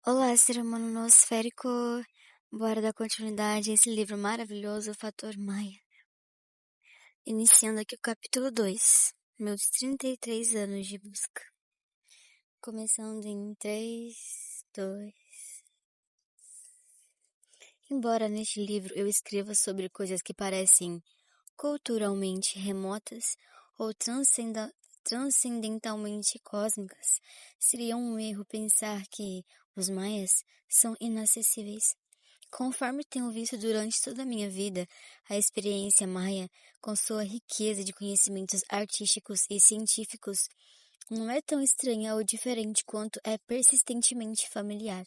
Olá, ser humano nosférico. Bora dar continuidade a esse livro maravilhoso, O Fator Maia. Iniciando aqui o capítulo 2, meus 33 anos de busca. Começando em 3, 2. Embora neste livro eu escreva sobre coisas que parecem culturalmente remotas ou transcendentalmente cósmicas, seria um erro pensar que os maias são inacessíveis. Conforme tenho visto durante toda a minha vida, a experiência maia, com sua riqueza de conhecimentos artísticos e científicos, não é tão estranha ou diferente quanto é persistentemente familiar,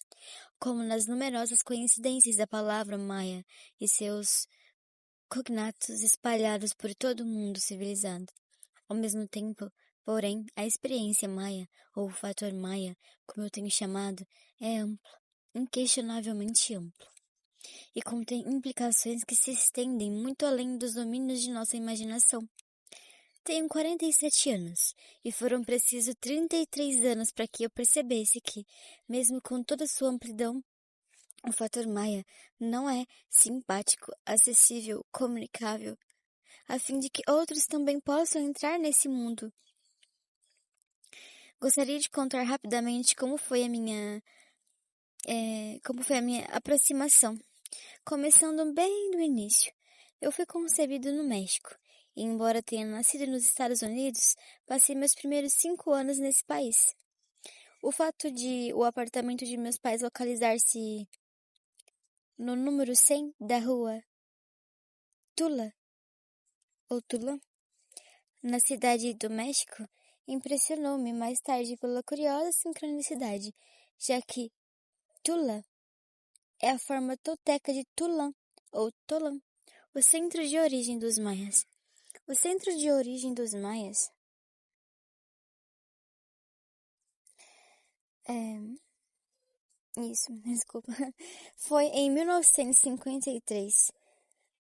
como nas numerosas coincidências da palavra maia e seus cognatos espalhados por todo o mundo civilizado. Ao mesmo tempo, porém, a experiência maia, ou o fator maia, como eu tenho chamado, é amplo, inquestionavelmente amplo, e contém implicações que se estendem muito além dos domínios de nossa imaginação. Tenho 47 anos, e foram precisos 33 anos para que eu percebesse que, mesmo com toda sua amplidão, o fator Maia não é simpático, acessível, comunicável, a fim de que outros também possam entrar nesse mundo. Gostaria de contar rapidamente como foi a minha aproximação. Começando bem do início, eu fui concebido no México, e embora tenha nascido nos Estados Unidos, passei meus primeiros 5 anos nesse país. O fato de o apartamento de meus pais localizar-se no número 100 da rua Tula, ou Tula, na cidade do México, impressionou-me mais tarde pela curiosa sincronicidade, já que Tula é a forma tolteca de Tulã, ou Tolã, o centro de origem dos maias. O centro de origem dos maias desculpa, foi em 1953,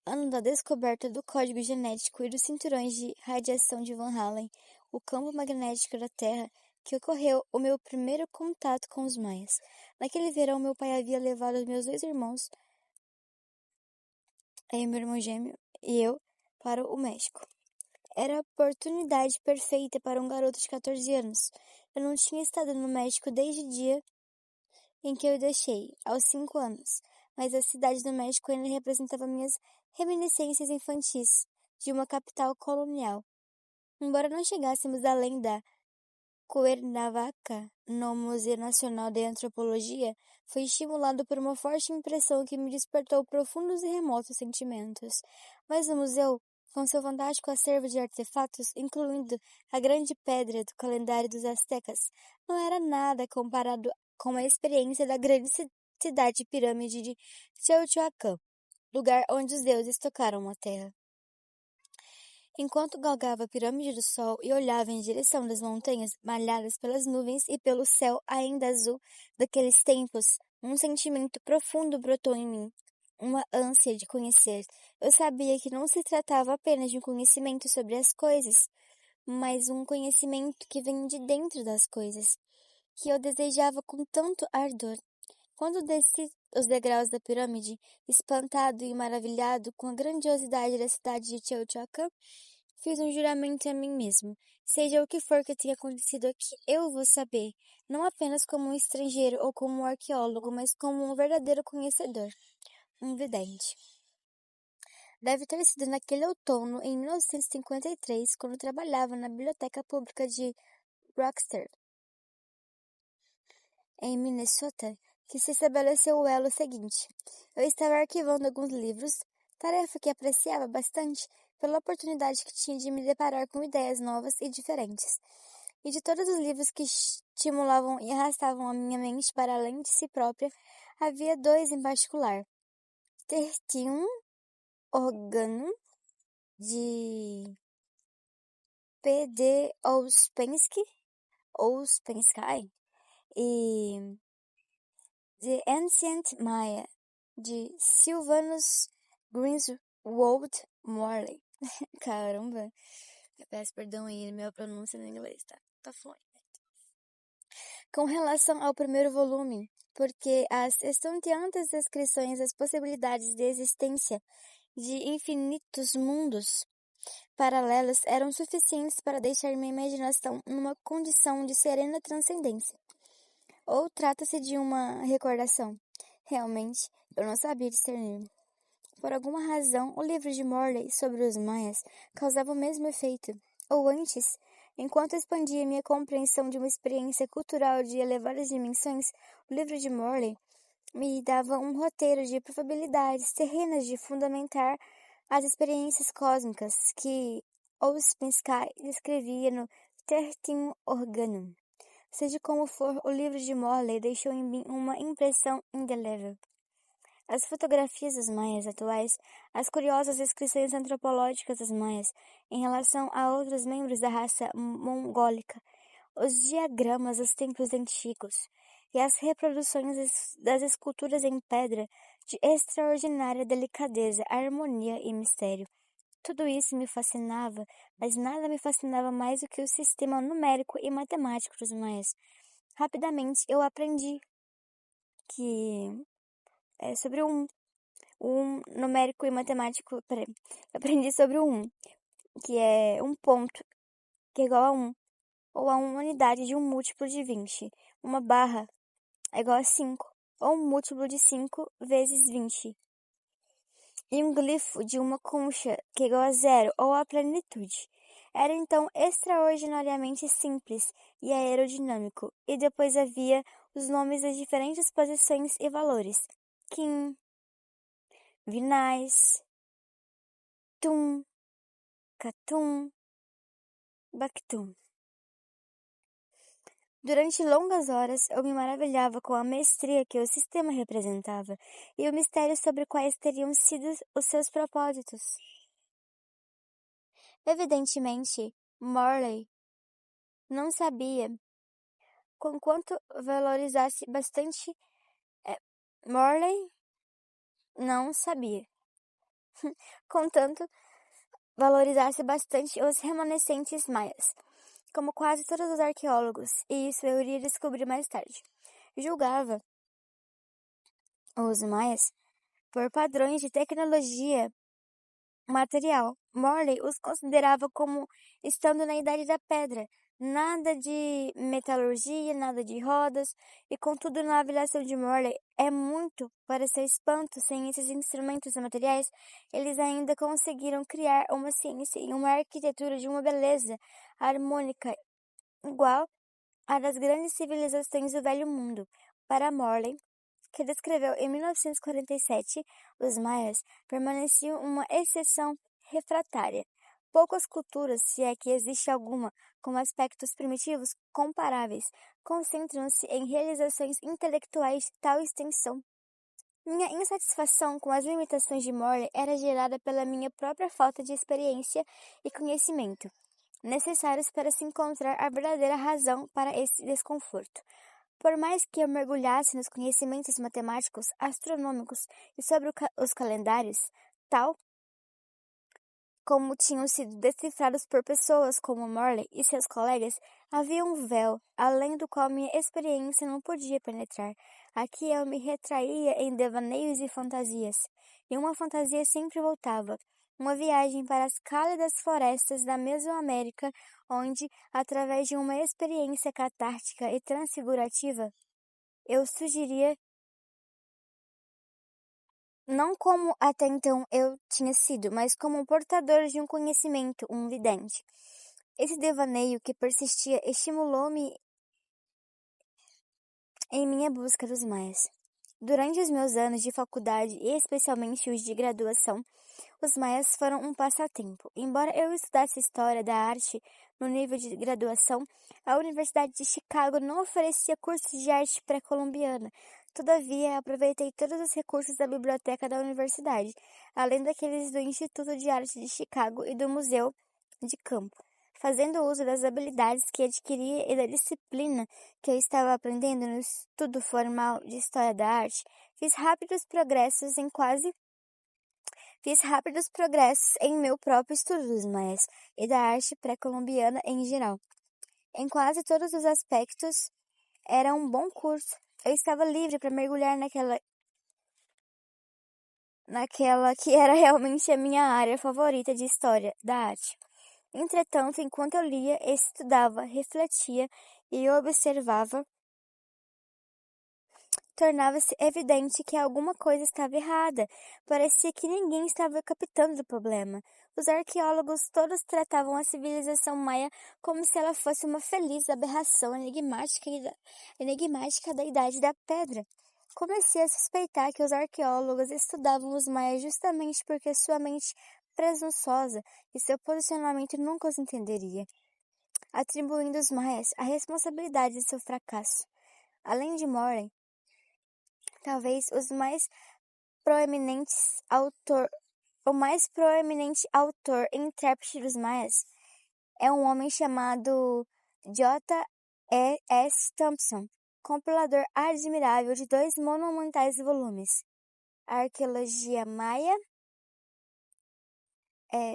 ano da descoberta do código genético e dos cinturões de radiação de Van Allen, o campo magnético da Terra, que ocorreu o meu primeiro contato com os maias. Naquele verão, meu pai havia levado os meus 2 irmãos, meu irmão gêmeo e eu, para o México. Era a oportunidade perfeita para um garoto de 14 anos. Eu não tinha estado no México desde o dia em que eu o deixei, aos 5 anos, mas a cidade do México ainda representava minhas reminiscências infantis de uma capital colonial. Embora não chegássemos além da Cuernavaca, no Museu Nacional de Antropologia, fui estimulado por uma forte impressão que me despertou profundos e remotos sentimentos. Mas o museu, com seu fantástico acervo de artefatos, incluindo a grande pedra do calendário dos astecas, não era nada comparado com a experiência da grande cidade pirâmide de Teotihuacan, lugar onde os deuses tocaram a terra. Enquanto galgava a pirâmide do sol e olhava em direção das montanhas malhadas pelas nuvens e pelo céu ainda azul daqueles tempos, um sentimento profundo brotou em mim, uma ânsia de conhecer. Eu sabia que não se tratava apenas de um conhecimento sobre as coisas, mas um conhecimento que vem de dentro das coisas, que eu desejava com tanto ardor. Quando desci os degraus da pirâmide, espantado e maravilhado com a grandiosidade da cidade de Teotihuacan, fiz um juramento a mim mesmo. Seja o que for que tenha acontecido aqui, eu vou saber, não apenas como um estrangeiro ou como um arqueólogo, mas como um verdadeiro conhecedor, um vidente. Deve ter sido naquele outono, em 1953, quando trabalhava na Biblioteca Pública de Rochester, em Minnesota, que se estabeleceu o elo seguinte. Eu estava arquivando alguns livros, tarefa que apreciava bastante pela oportunidade que tinha de me deparar com ideias novas e diferentes. E de todos os livros que estimulavam e arrastavam a minha mente para além de si própria, havia 2 em particular. Tertium Organum, de P.D. Ouspensky, e The Ancient Maya, de Sylvanus Greenswald Morley. Caramba, eu peço perdão aí, minha pronúncia no inglês tá fluente. Com relação ao primeiro volume, porque as estonteantes descrições das possibilidades de existência de infinitos mundos paralelos eram suficientes para deixar minha imaginação numa condição de serena transcendência. Ou trata-se de uma recordação? Realmente, eu não sabia discernir. Por alguma razão, o livro de Morley sobre os maias causava o mesmo efeito. Ou antes, enquanto expandia minha compreensão de uma experiência cultural de elevadas dimensões, o livro de Morley me dava um roteiro de probabilidades terrenas de fundamentar as experiências cósmicas que Ouspensky descrevia no Tertium Organum. Seja como for, o livro de Morley deixou em mim uma impressão indelével. As fotografias dos maias atuais, as curiosas descrições antropológicas dos maias em relação a outros membros da raça mongólica, os diagramas dos templos antigos e as reproduções das esculturas em pedra de extraordinária delicadeza, harmonia e mistério. Tudo isso me fascinava, mas nada me fascinava mais do que o sistema numérico e matemático dos maias. Rapidamente eu aprendi que é sobre um numérico e matemático. Peraí. Aprendi sobre o 1, que é um ponto, que é igual a 1, ou a uma unidade de um múltiplo de 20. Uma barra é igual a 5, ou um múltiplo de 5 vezes 20. E um glifo de uma concha, que é igual a 0, ou a plenitude. Era então extraordinariamente simples e aerodinâmico, e depois havia os nomes das diferentes posições e valores. Kim, Vinais, Tum, Catum, Bactum. Durante longas horas eu me maravilhava com a maestria que o sistema representava e o mistério sobre quais teriam sido os seus propósitos. Evidentemente, Morley não sabia com quanto valorizasse bastante. Morley não sabia, contanto valorizasse bastante os remanescentes maias, como quase todos os arqueólogos, e isso eu iria descobrir mais tarde. Julgava os maias por padrões de tecnologia material. Morley os considerava como estando na Idade da Pedra, nada de metalurgia, nada de rodas, e contudo na avaliação de Morley é muito para seu espanto, sem esses instrumentos materiais, eles ainda conseguiram criar uma ciência e uma arquitetura de uma beleza harmônica igual à das grandes civilizações do Velho Mundo. Para Morley, que descreveu em 1947, os maias permaneciam uma exceção refratária. Poucas culturas, se é que existe alguma, com aspectos primitivos comparáveis, concentram-se em realizações intelectuais de tal extensão. Minha insatisfação com as limitações de Morley era gerada pela minha própria falta de experiência e conhecimento, necessários para se encontrar a verdadeira razão para esse desconforto. Por mais que eu mergulhasse nos conhecimentos matemáticos, astronômicos e sobre os calendários, tal como tinham sido decifrados por pessoas como Morley e seus colegas, havia um véu, além do qual minha experiência não podia penetrar. Aqui eu me retraía em devaneios e fantasias, e uma fantasia sempre voltava. Uma viagem para as cálidas florestas da Mesoamérica, onde, através de uma experiência catártica e transfigurativa, eu sugeria, não como até então eu tinha sido, mas como um portador de um conhecimento, um vidente. Esse devaneio que persistia estimulou-me em minha busca dos maias. Durante os meus anos de faculdade, e especialmente os de graduação, os maias foram um passatempo. Embora eu estudasse História da Arte no nível de graduação, a Universidade de Chicago não oferecia cursos de arte pré-colombiana. Todavia, aproveitei todos os recursos da biblioteca da universidade, além daqueles do Instituto de Arte de Chicago e do Museu de Campo. Fazendo uso das habilidades que adquiria e da disciplina que eu estava aprendendo no estudo formal de História da Arte, fiz rápidos progressos em meu próprio estudo dos maias e da arte pré-colombiana em geral. Em quase todos os aspectos, era um bom curso. Eu estava livre para mergulhar naquela que era realmente a minha área favorita de história da arte. Entretanto, enquanto eu lia, estudava, refletia e observava, tornava-se evidente que alguma coisa estava errada. Parecia que ninguém estava captando o problema. Os arqueólogos todos tratavam a civilização maia como se ela fosse uma feliz aberração enigmática da Idade da Pedra. Comecei a suspeitar que os arqueólogos estudavam os maias justamente porque sua mente presunçosa e seu posicionamento nunca os entenderia, atribuindo aos maias a responsabilidade de seu fracasso. Além de Morley, talvez o mais proeminente autor e intérprete dos maias é um homem chamado J. E. S. Thompson, compilador admirável de 2 monumentais volumes. A Arqueologia Maia,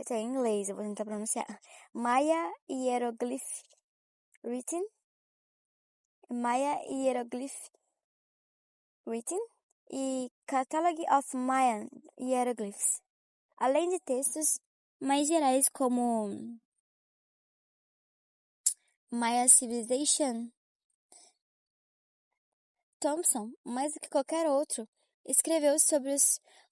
tá em inglês, eu vou tentar pronunciar. Maya Hieroglyph Written, Maya Hieroglyph Written e Catalogue of Mayan Hieroglyphs. Além de textos mais gerais como Maya Civilization, Thompson, mais do que qualquer outro, escreveu sobre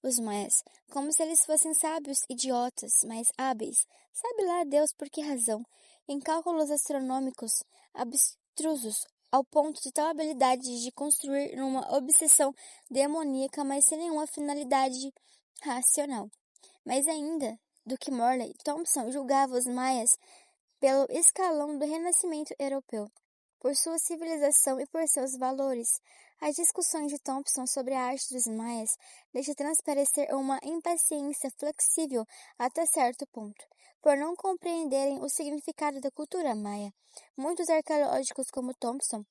os maias, como se eles fossem sábios idiotas, mas hábeis, sabe lá Deus por que razão, em cálculos astronômicos abstrusos, ao ponto de tal habilidade de construir numa obsessão demoníaca, mas sem nenhuma finalidade racional. Mais ainda do que Morley, Thompson julgava os maias pelo escalão do renascimento europeu, por sua civilização e por seus valores. As discussões de Thompson sobre a arte dos maias deixam transparecer uma impaciência flexível até certo ponto, por não compreenderem o significado da cultura maia. Muitos arqueológicos como Thompson,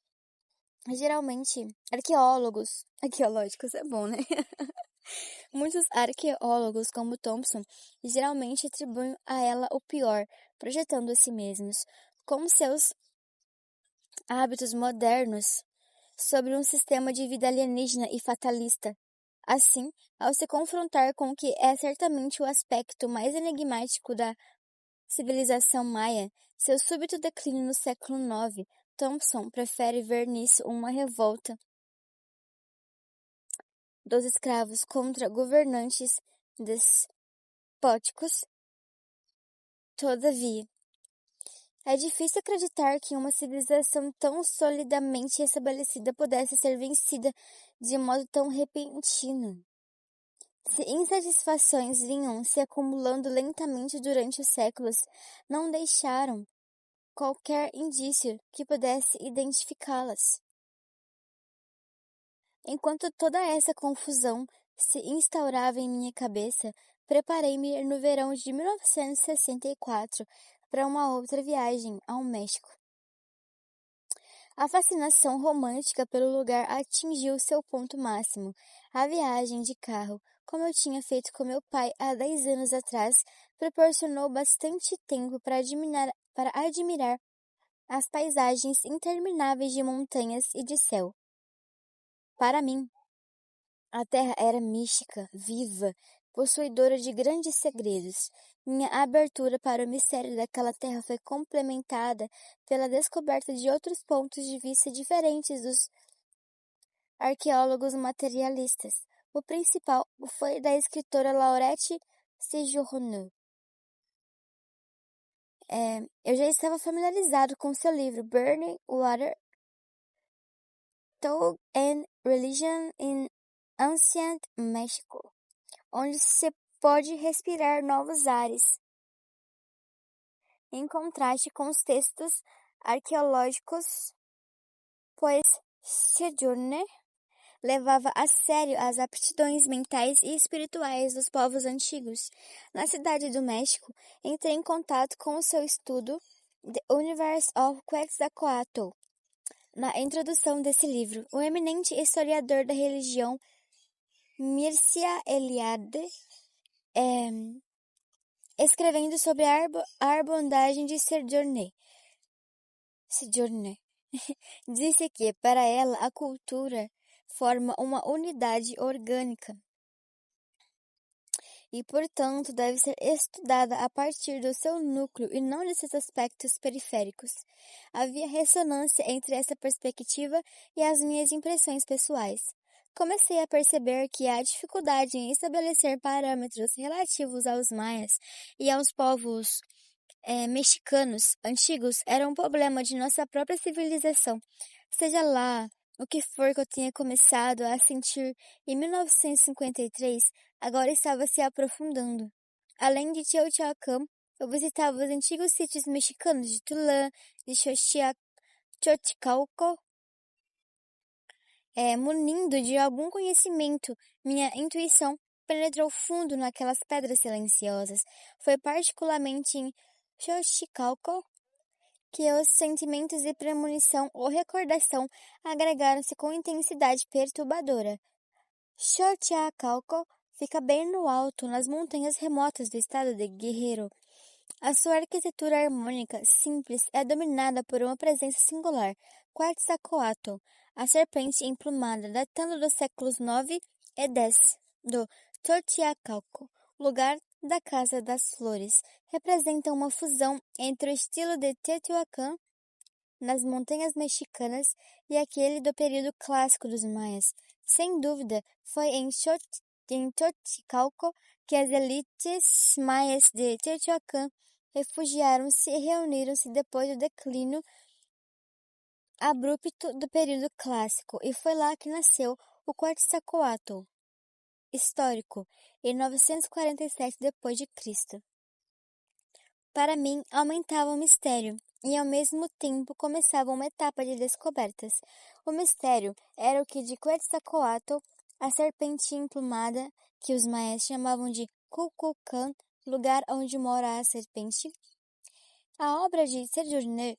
geralmente arqueológicos é bom, né? Muitos arqueólogos, como Thompson, geralmente atribuem a ela o pior, projetando a si mesmos, como seus hábitos modernos, sobre um sistema de vida alienígena e fatalista. Assim, ao se confrontar com o que é certamente o aspecto mais enigmático da civilização maia, seu súbito declínio no século IX, Thompson prefere ver nisso uma revolta dos escravos contra governantes despóticos. Todavia, é difícil acreditar que uma civilização tão solidamente estabelecida pudesse ser vencida de modo tão repentino. Se insatisfações vinham se acumulando lentamente durante os séculos, não deixaram qualquer indício que pudesse identificá-las. Enquanto toda essa confusão se instaurava em minha cabeça, preparei-me no verão de 1964 para uma outra viagem ao México. A fascinação romântica pelo lugar atingiu seu ponto máximo. A viagem de carro, como eu tinha feito com meu pai há 10 anos atrás, proporcionou bastante tempo para admirar as paisagens intermináveis de montanhas e de céu. Para mim, a terra era mística, viva, possuidora de grandes segredos. Minha abertura para o mistério daquela terra foi complementada pela descoberta de outros pontos de vista diferentes dos arqueólogos materialistas. O principal foi da escritora Laurette Séjourné. Eu já estava familiarizado com seu livro Burning Water, Thought and Religion in Ancient Mexico, onde se pode respirar novos ares, em contraste com os textos arqueológicos, pois Séjourné levava a sério as aptidões mentais e espirituais dos povos antigos. Na cidade do México, entrei em contato com o seu estudo The Universe of Quetzalcoatl. Na introdução desse livro, o eminente historiador da religião Mircea Eliade, escrevendo sobre a abordagem de Séjourné, Disse que, para ela, a cultura forma uma unidade orgânica e, portanto, deve ser estudada a partir do seu núcleo e não de seus aspectos periféricos. Havia ressonância entre essa perspectiva e as minhas impressões pessoais. Comecei a perceber que há dificuldade em estabelecer parâmetros relativos aos maias e aos povos mexicanos antigos era um problema de nossa própria civilização. Seja lá o que for que eu tenha começado a sentir em 1953, agora estava se aprofundando. Além de Teotihuacan, eu visitava os antigos sítios mexicanos de Tulã, de Xochicalco, munindo de algum conhecimento. Minha intuição penetrou fundo naquelas pedras silenciosas. Foi particularmente em Xochicalco que os sentimentos de premonição ou recordação agregaram-se com intensidade perturbadora. Xochicalco fica bem no alto, nas montanhas remotas do estado de Guerrero. A sua arquitetura harmônica, simples, é dominada por uma presença singular, Quetzalcoatl, a serpente emplumada, datando dos séculos 9 e 10, do Xochicalco, lugar da Casa das Flores, representa uma fusão entre o estilo de Teotihuacan nas montanhas mexicanas e aquele do período clássico dos maias. Sem dúvida, foi em Xochicalco que as elites maias de Teotihuacan refugiaram-se e reuniram-se depois do declínio abrupto do período clássico, e foi lá que nasceu o Quetzalcoatl histórico, em 947 d.C. Para mim, aumentava o mistério, e ao mesmo tempo começava uma etapa de descobertas. O mistério era o que de Quetzalcoatl, a serpente emplumada, que os maias chamavam de Kukulcan, lugar onde mora a serpente. A obra de Sejourner,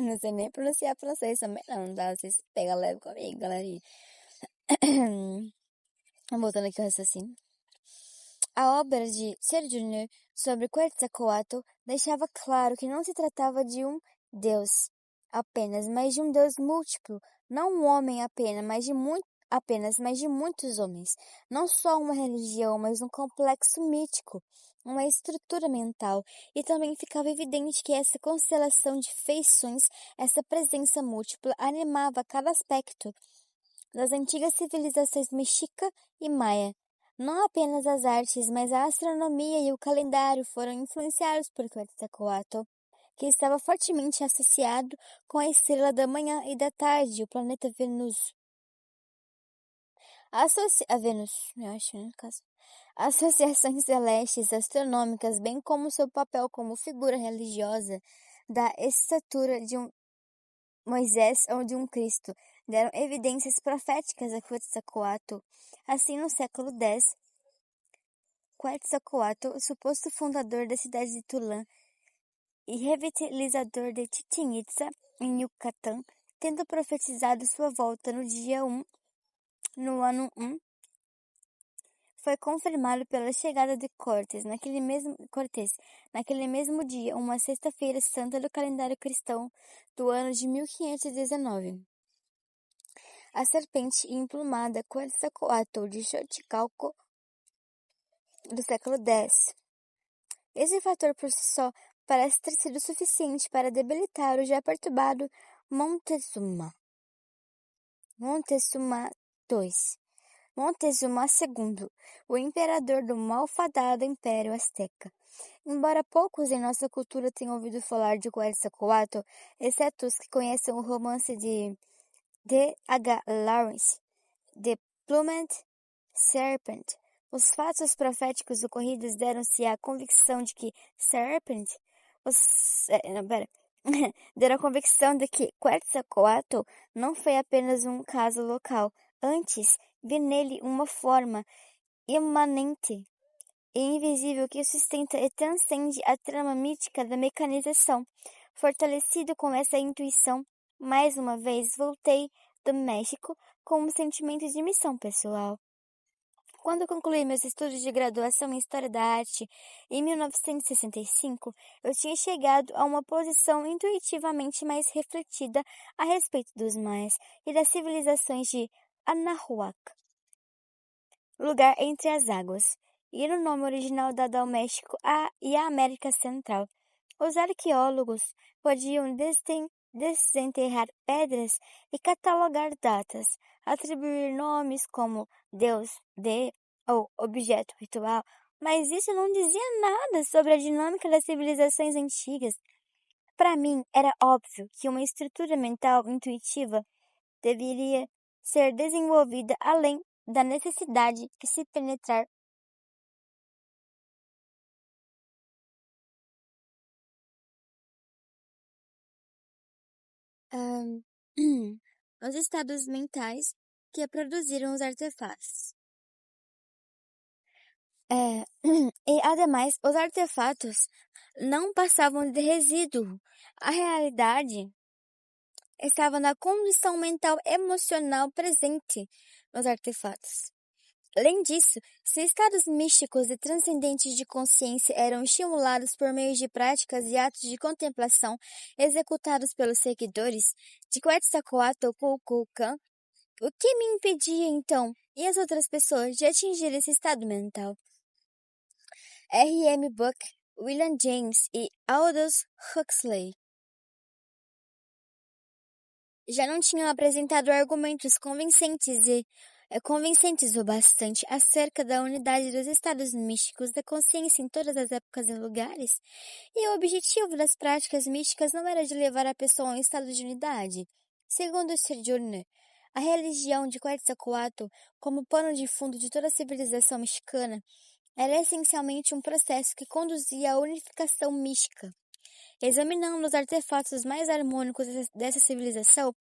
não sei nem pronunciar francês também não, tá? Vocês pegam leve comigo, galerinha. Voltando aqui ao raciocínio. A obra de Sejourner sobre Quetzalcoatl deixava claro que não se tratava de um Deus apenas, mas de um Deus múltiplo, não um homem apenas, mas de muitos homens. Não só uma religião, mas um complexo mítico, uma estrutura mental. E também ficava evidente que essa constelação de feições, essa presença múltipla, animava cada aspecto das antigas civilizações mexica e maia. Não apenas as artes, mas a astronomia e o calendário foram influenciados por Quetzalcoatl, que estava fortemente associado com a estrela da manhã e da tarde, o planeta Vênus. A Vênus, eu acho, né, no caso. Associações celestes astronômicas, bem como seu papel como figura religiosa da estatura de um Moisés ou de um Cristo, deram evidências proféticas a Quetzalcoatl. Assim, no século X, Quetzalcoatl, o suposto fundador da cidade de Tulã e revitalizador de Chichén Itzá, em Yucatán, tendo profetizado sua volta no ano 1, foi confirmado pela chegada de Cortés naquele mesmo dia, uma sexta-feira santa do calendário cristão do ano de 1519. A serpente emplumada Quetzalcoatl de Xochicalco do século X. Esse fator por si só parece ter sido suficiente para debilitar o já perturbado Montezuma. Montezuma II. Montezuma II, o imperador do malfadado Império Azteca. Embora poucos em nossa cultura tenham ouvido falar de Quetzalcoatl, exceto os que conhecem o romance de D.H. Lawrence, The Plumed Serpent, os fatos proféticos ocorridos deram-se à convicção de que deram a convicção de que Quetzalcoatl não foi apenas um caso local, antes vi nele uma forma imanente e invisível que sustenta e transcende a trama mítica da mecanização. Fortalecido com essa intuição, mais uma vez voltei do México com um sentimento de missão pessoal. Quando concluí meus estudos de graduação em História da Arte, em 1965, eu tinha chegado a uma posição intuitivamente mais refletida a respeito dos maias e das civilizações de Anahuac, lugar entre as águas, e no nome original dado ao México e à América Central. Os arqueólogos podiam desenterrar pedras e catalogar datas, atribuir nomes como Deus, de ou objeto ritual, mas isso não dizia nada sobre a dinâmica das civilizações antigas. Para mim, era óbvio que uma estrutura mental intuitiva deveria ser desenvolvida além da necessidade de se penetrar. Ahn, os estados mentais que produziram os artefatos. E, ademais, os artefatos não passavam de resíduo. A realidade estava na condição mental emocional presente nos artefatos. Além disso, se estados místicos e transcendentes de consciência eram estimulados por meio de práticas e atos de contemplação executados pelos seguidores de Quetzalcoatl Kukulkan, o que me impedia então e as outras pessoas de atingir esse estado mental? R. M. Buck, William James e Aldous Huxley já não tinham apresentado argumentos convincentes o bastante acerca da unidade dos estados místicos da consciência em todas as épocas e lugares, e o objetivo das práticas místicas não era de levar a pessoa a um estado de unidade. Segundo Sojourner, a religião de Quetzalcoatl, como pano de fundo de toda a civilização mexicana, era essencialmente um processo que conduzia à unificação mística. Examinando os artefatos mais harmônicos dessa civilização,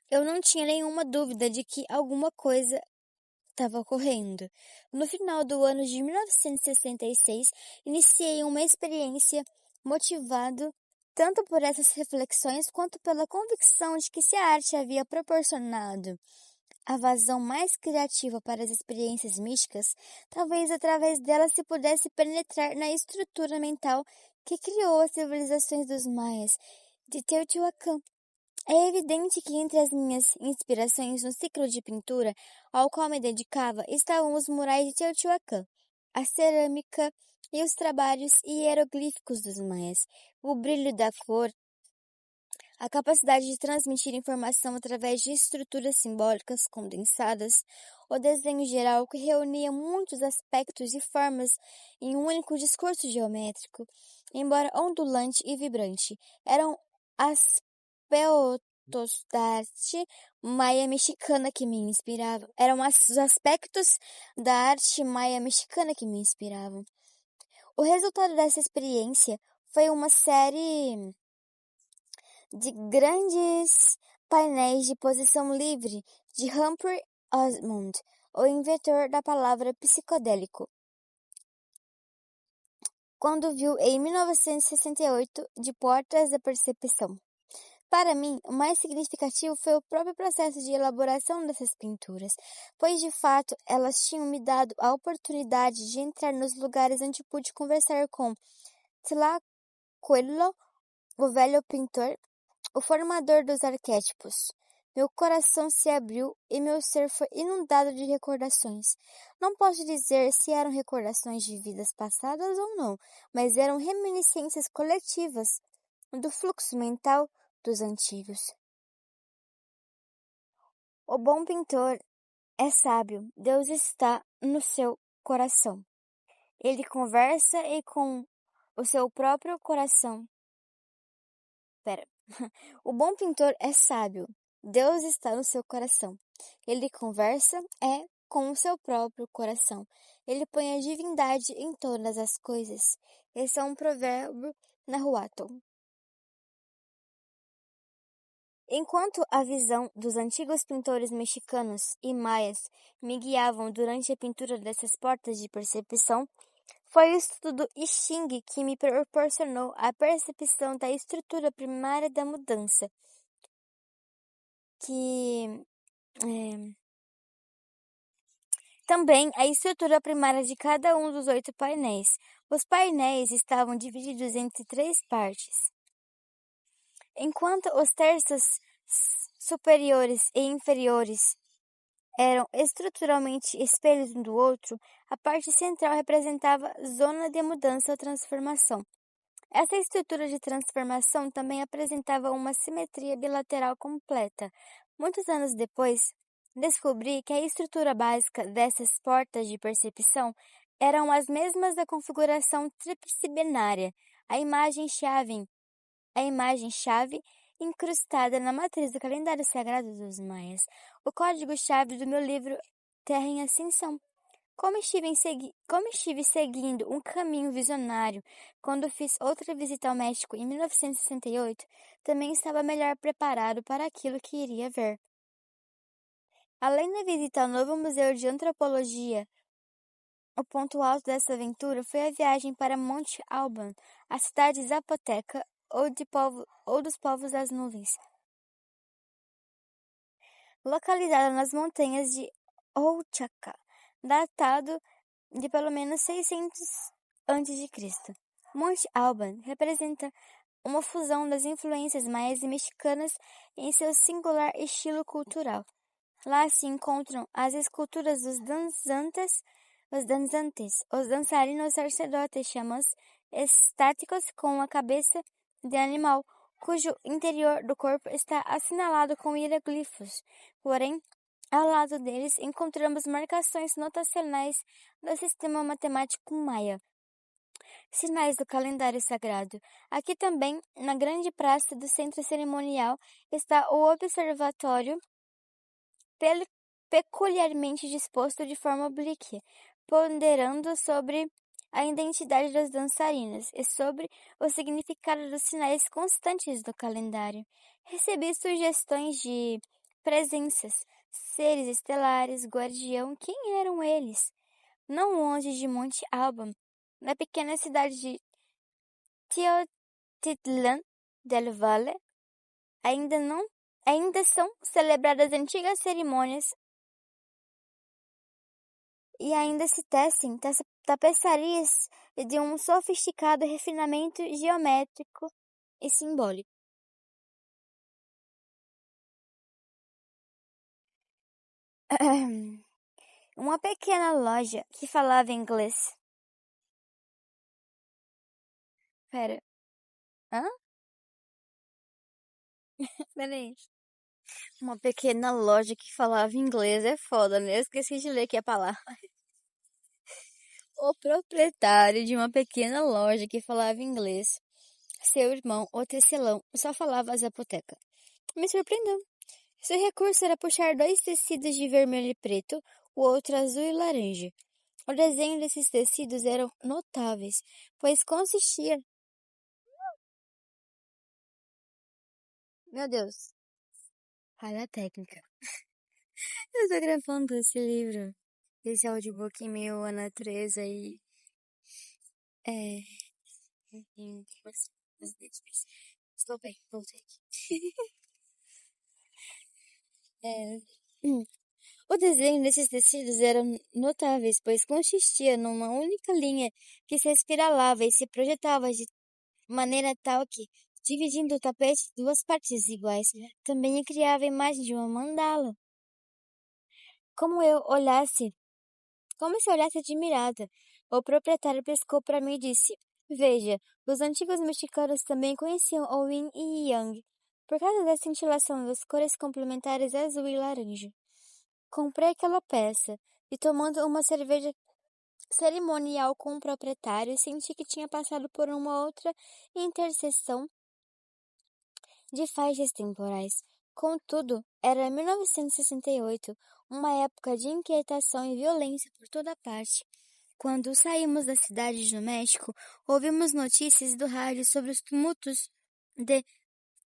eu não tinha nenhuma dúvida de que alguma coisa estava ocorrendo. No final do ano de 1966, iniciei uma experiência motivado tanto por essas reflexões quanto pela convicção de que se a arte havia proporcionado a vazão mais criativa para as experiências místicas, talvez através dela se pudesse penetrar na estrutura mental que criou as civilizações dos maias de Teotihuacan. É evidente que entre as minhas inspirações no ciclo de pintura ao qual me dedicava estavam os murais de Teotihuacan, a cerâmica e os trabalhos hieroglíficos dos maias, o brilho da cor, a capacidade de transmitir informação através de estruturas simbólicas condensadas, o desenho geral que reunia muitos aspectos e formas em um único discurso geométrico, embora ondulante e vibrante, eram aspectos da arte maia mexicana que me inspiravam. Os aspectos da arte maia mexicana que me inspiravam. O resultado dessa experiência foi uma série de grandes painéis de posição livre de Humphrey Osmond, o inventor da palavra psicodélico, quando viu em 1968 de Portas da Percepção. Para mim, o mais significativo foi o próprio processo de elaboração dessas pinturas, pois de fato elas tinham me dado a oportunidade de entrar nos lugares onde pude conversar com Tlacuelo, o velho pintor, o formador dos arquétipos. Meu coração se abriu e meu ser foi inundado de recordações. Não posso dizer se eram recordações de vidas passadas ou não, mas eram reminiscências coletivas do fluxo mental dos antigos. O bom pintor é sábio, Deus está no seu coração. Ele conversa e com o seu próprio coração. Pera. O bom pintor é sábio, Deus está no seu coração. Ele conversa com o seu próprio coração. Ele põe a divindade em todas as coisas. Esse é um provérbio nahuatl. Enquanto a visão dos antigos pintores mexicanos e maias me guiavam durante a pintura dessas portas de percepção, foi o estudo do I Ching que me proporcionou a percepção da estrutura primária da mudança, que Também a estrutura primária de cada um dos 8 painéis. Os painéis estavam divididos entre 3 partes. Enquanto os terços superiores e inferiores eram estruturalmente espelhos um do outro, a parte central representava zona de mudança ou transformação. Essa estrutura de transformação também apresentava uma simetria bilateral completa. Muitos anos depois, descobri que a estrutura básica dessas portas de percepção eram as mesmas da configuração tríplice binária. A imagem-chave incrustada na matriz do calendário sagrado dos maias, o código-chave do meu livro Terra em Ascensão. Como estive seguindo um caminho visionário quando fiz outra visita ao México em 1968, também estava melhor preparado para aquilo que iria ver. Além da visita ao novo Museu de Antropologia, o ponto alto dessa aventura foi a viagem para Monte Alban, a cidade zapoteca ou dos povos das nuvens, localizada nas montanhas de Oaxaca, datado de pelo menos 600 a.C. Monte Alban representa uma fusão das influências maias e mexicanas em seu singular estilo cultural. Lá se encontram as esculturas dos dançantes, os dançarinos sacerdotes xamãs estáticos com a cabeça de animal, cujo interior do corpo está assinalado com hieroglifos. Porém, ao lado deles encontramos marcações notacionais do sistema matemático maia, sinais do calendário sagrado. Aqui também, na grande praça do centro cerimonial, está o observatório peculiarmente disposto de forma oblíqua, ponderando sobre a identidade das dançarinas e sobre o significado dos sinais constantes do calendário. Recebi sugestões de presenças, seres estelares, guardião, quem eram eles? Não longe de Monte Alban, na pequena cidade de Teotitlán del Valle, ainda são celebradas antigas cerimônias e ainda se tecem tapeçarias de um sofisticado refinamento geométrico e simbólico. Uma pequena loja que falava inglês. Pera. Hã? Peraí. Uma pequena loja que falava inglês é foda, né? Eu esqueci de ler aqui a palavra. O proprietário de uma pequena loja que falava inglês, seu irmão, o tecelão, só falava zapoteca. Me surpreendeu. Seu recurso era puxar 2 tecidos de vermelho e preto, o outro azul e laranja. O desenho desses tecidos eram notáveis, pois consistia... Meu Deus, falha técnica. Eu tô gravando esse livro, esse audiobook meu, a natureza e... É... Estou bem, voltei. É... O desenho desses tecidos era notáveis, pois consistia numa única linha que se espiralava e se projetava de maneira tal que, dividindo o tapete em 2 partes iguais, também criava a imagem de uma mandala. Como se olhasse admirada, o proprietário pescou para mim e disse: Veja, os antigos mexicanos também conheciam o yin e yang, por causa da cintilação das cores complementares azul e laranja. Comprei aquela peça e, tomando uma cerveja cerimonial com o proprietário, senti que tinha passado por uma outra interseção de faixas temporais. Contudo, era 1968, uma época de inquietação e violência por toda parte. Quando saímos da cidade do México, ouvimos notícias do rádio sobre os tumultos de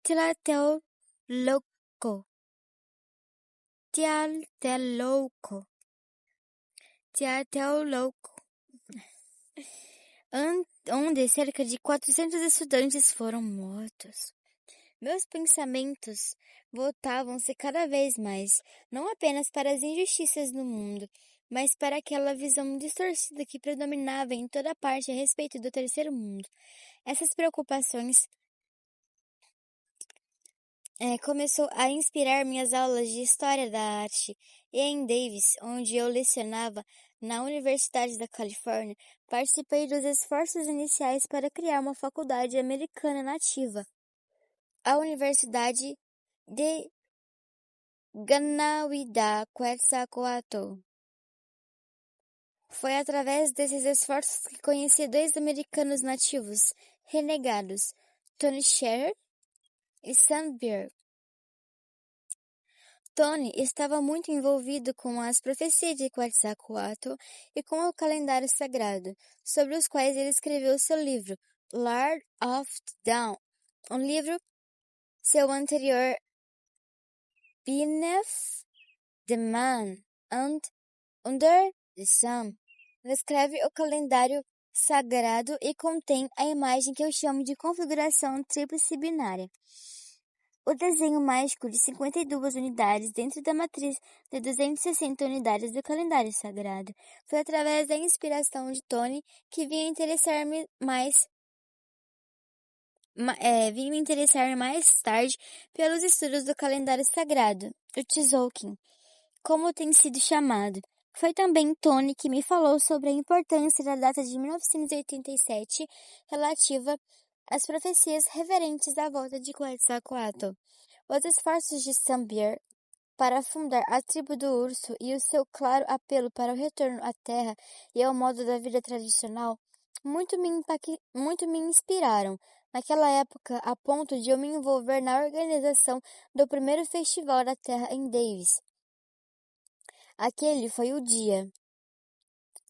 Tlatelolco. Tlatelolco. Tlatelolco. Onde cerca de 400 estudantes foram mortos. Meus pensamentos voltavam-se cada vez mais, não apenas para as injustiças do mundo, mas para aquela visão distorcida que predominava em toda parte a respeito do terceiro mundo. Essas preocupações começou a inspirar minhas aulas de História da Arte, e em Davis, onde eu lecionava na Universidade da Califórnia, participei dos esforços iniciais para criar uma faculdade americana nativa, a Universidade de Ganawida Quetzalcoatl. Foi através desses esforços que conheci dois americanos nativos renegados, Tony Scherer e Sam Beer. Tony estava muito envolvido com as profecias de Quetzalcoatl e com o calendário sagrado, sobre os quais ele escreveu seu livro, Lord of the Dawn, um livro seu anterior, Beneath the Man and Under the Sun. Descreve o calendário sagrado e contém a imagem que eu chamo de configuração tríplice binária. O desenho mágico de 52 unidades dentro da matriz de 260 unidades do calendário sagrado. Foi através da inspiração de Tony que vim me interessar mais tarde pelos estudos do calendário sagrado, o Tzolk'in, como tem sido chamado. Foi também Tony que me falou sobre a importância da data de 1987 relativa às profecias referentes à volta de Quetzalcoatl. Os esforços de Sam Beer para fundar a tribo do urso e o seu claro apelo para o retorno à terra e ao modo da vida tradicional muito me inspiraram naquela época, a ponto de eu me envolver na organização do primeiro Festival da Terra em Davis. Aquele foi o Dia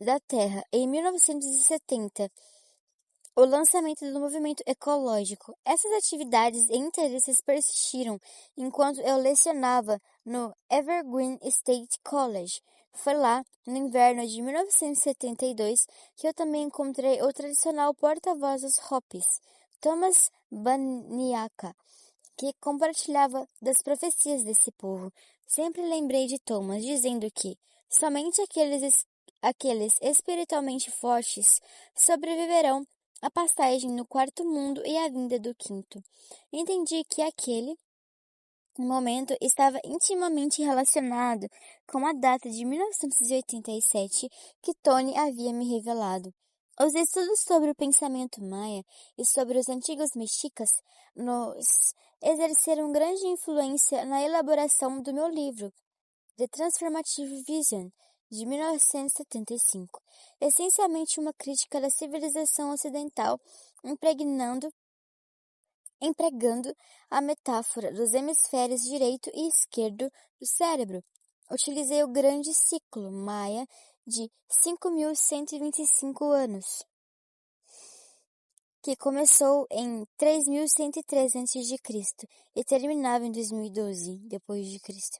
da Terra em 1970. O lançamento do movimento ecológico. Essas atividades e interesses persistiram enquanto eu lecionava no Evergreen State College. Foi lá, no inverno de 1972, que eu também encontrei o tradicional porta-voz dos Hopis, Thomas Baniaka, que compartilhava das profecias desse povo. Sempre lembrei de Thomas, dizendo que somente aqueles espiritualmente fortes sobreviverão a passagem no quarto mundo e a vinda do quinto. Entendi que aquele momento estava intimamente relacionado com a data de 1987 que Tony havia me revelado. Os estudos sobre o pensamento maia e sobre os antigos mexicas nos exerceram grande influência na elaboração do meu livro, The Transformative Vision, de 1975, essencialmente uma crítica da civilização ocidental, empregando a metáfora dos hemisférios direito e esquerdo do cérebro. Utilizei o grande ciclo maia de 5.125 anos, que começou em 3.103 a.C. e terminava em 2012 depois de Cristo.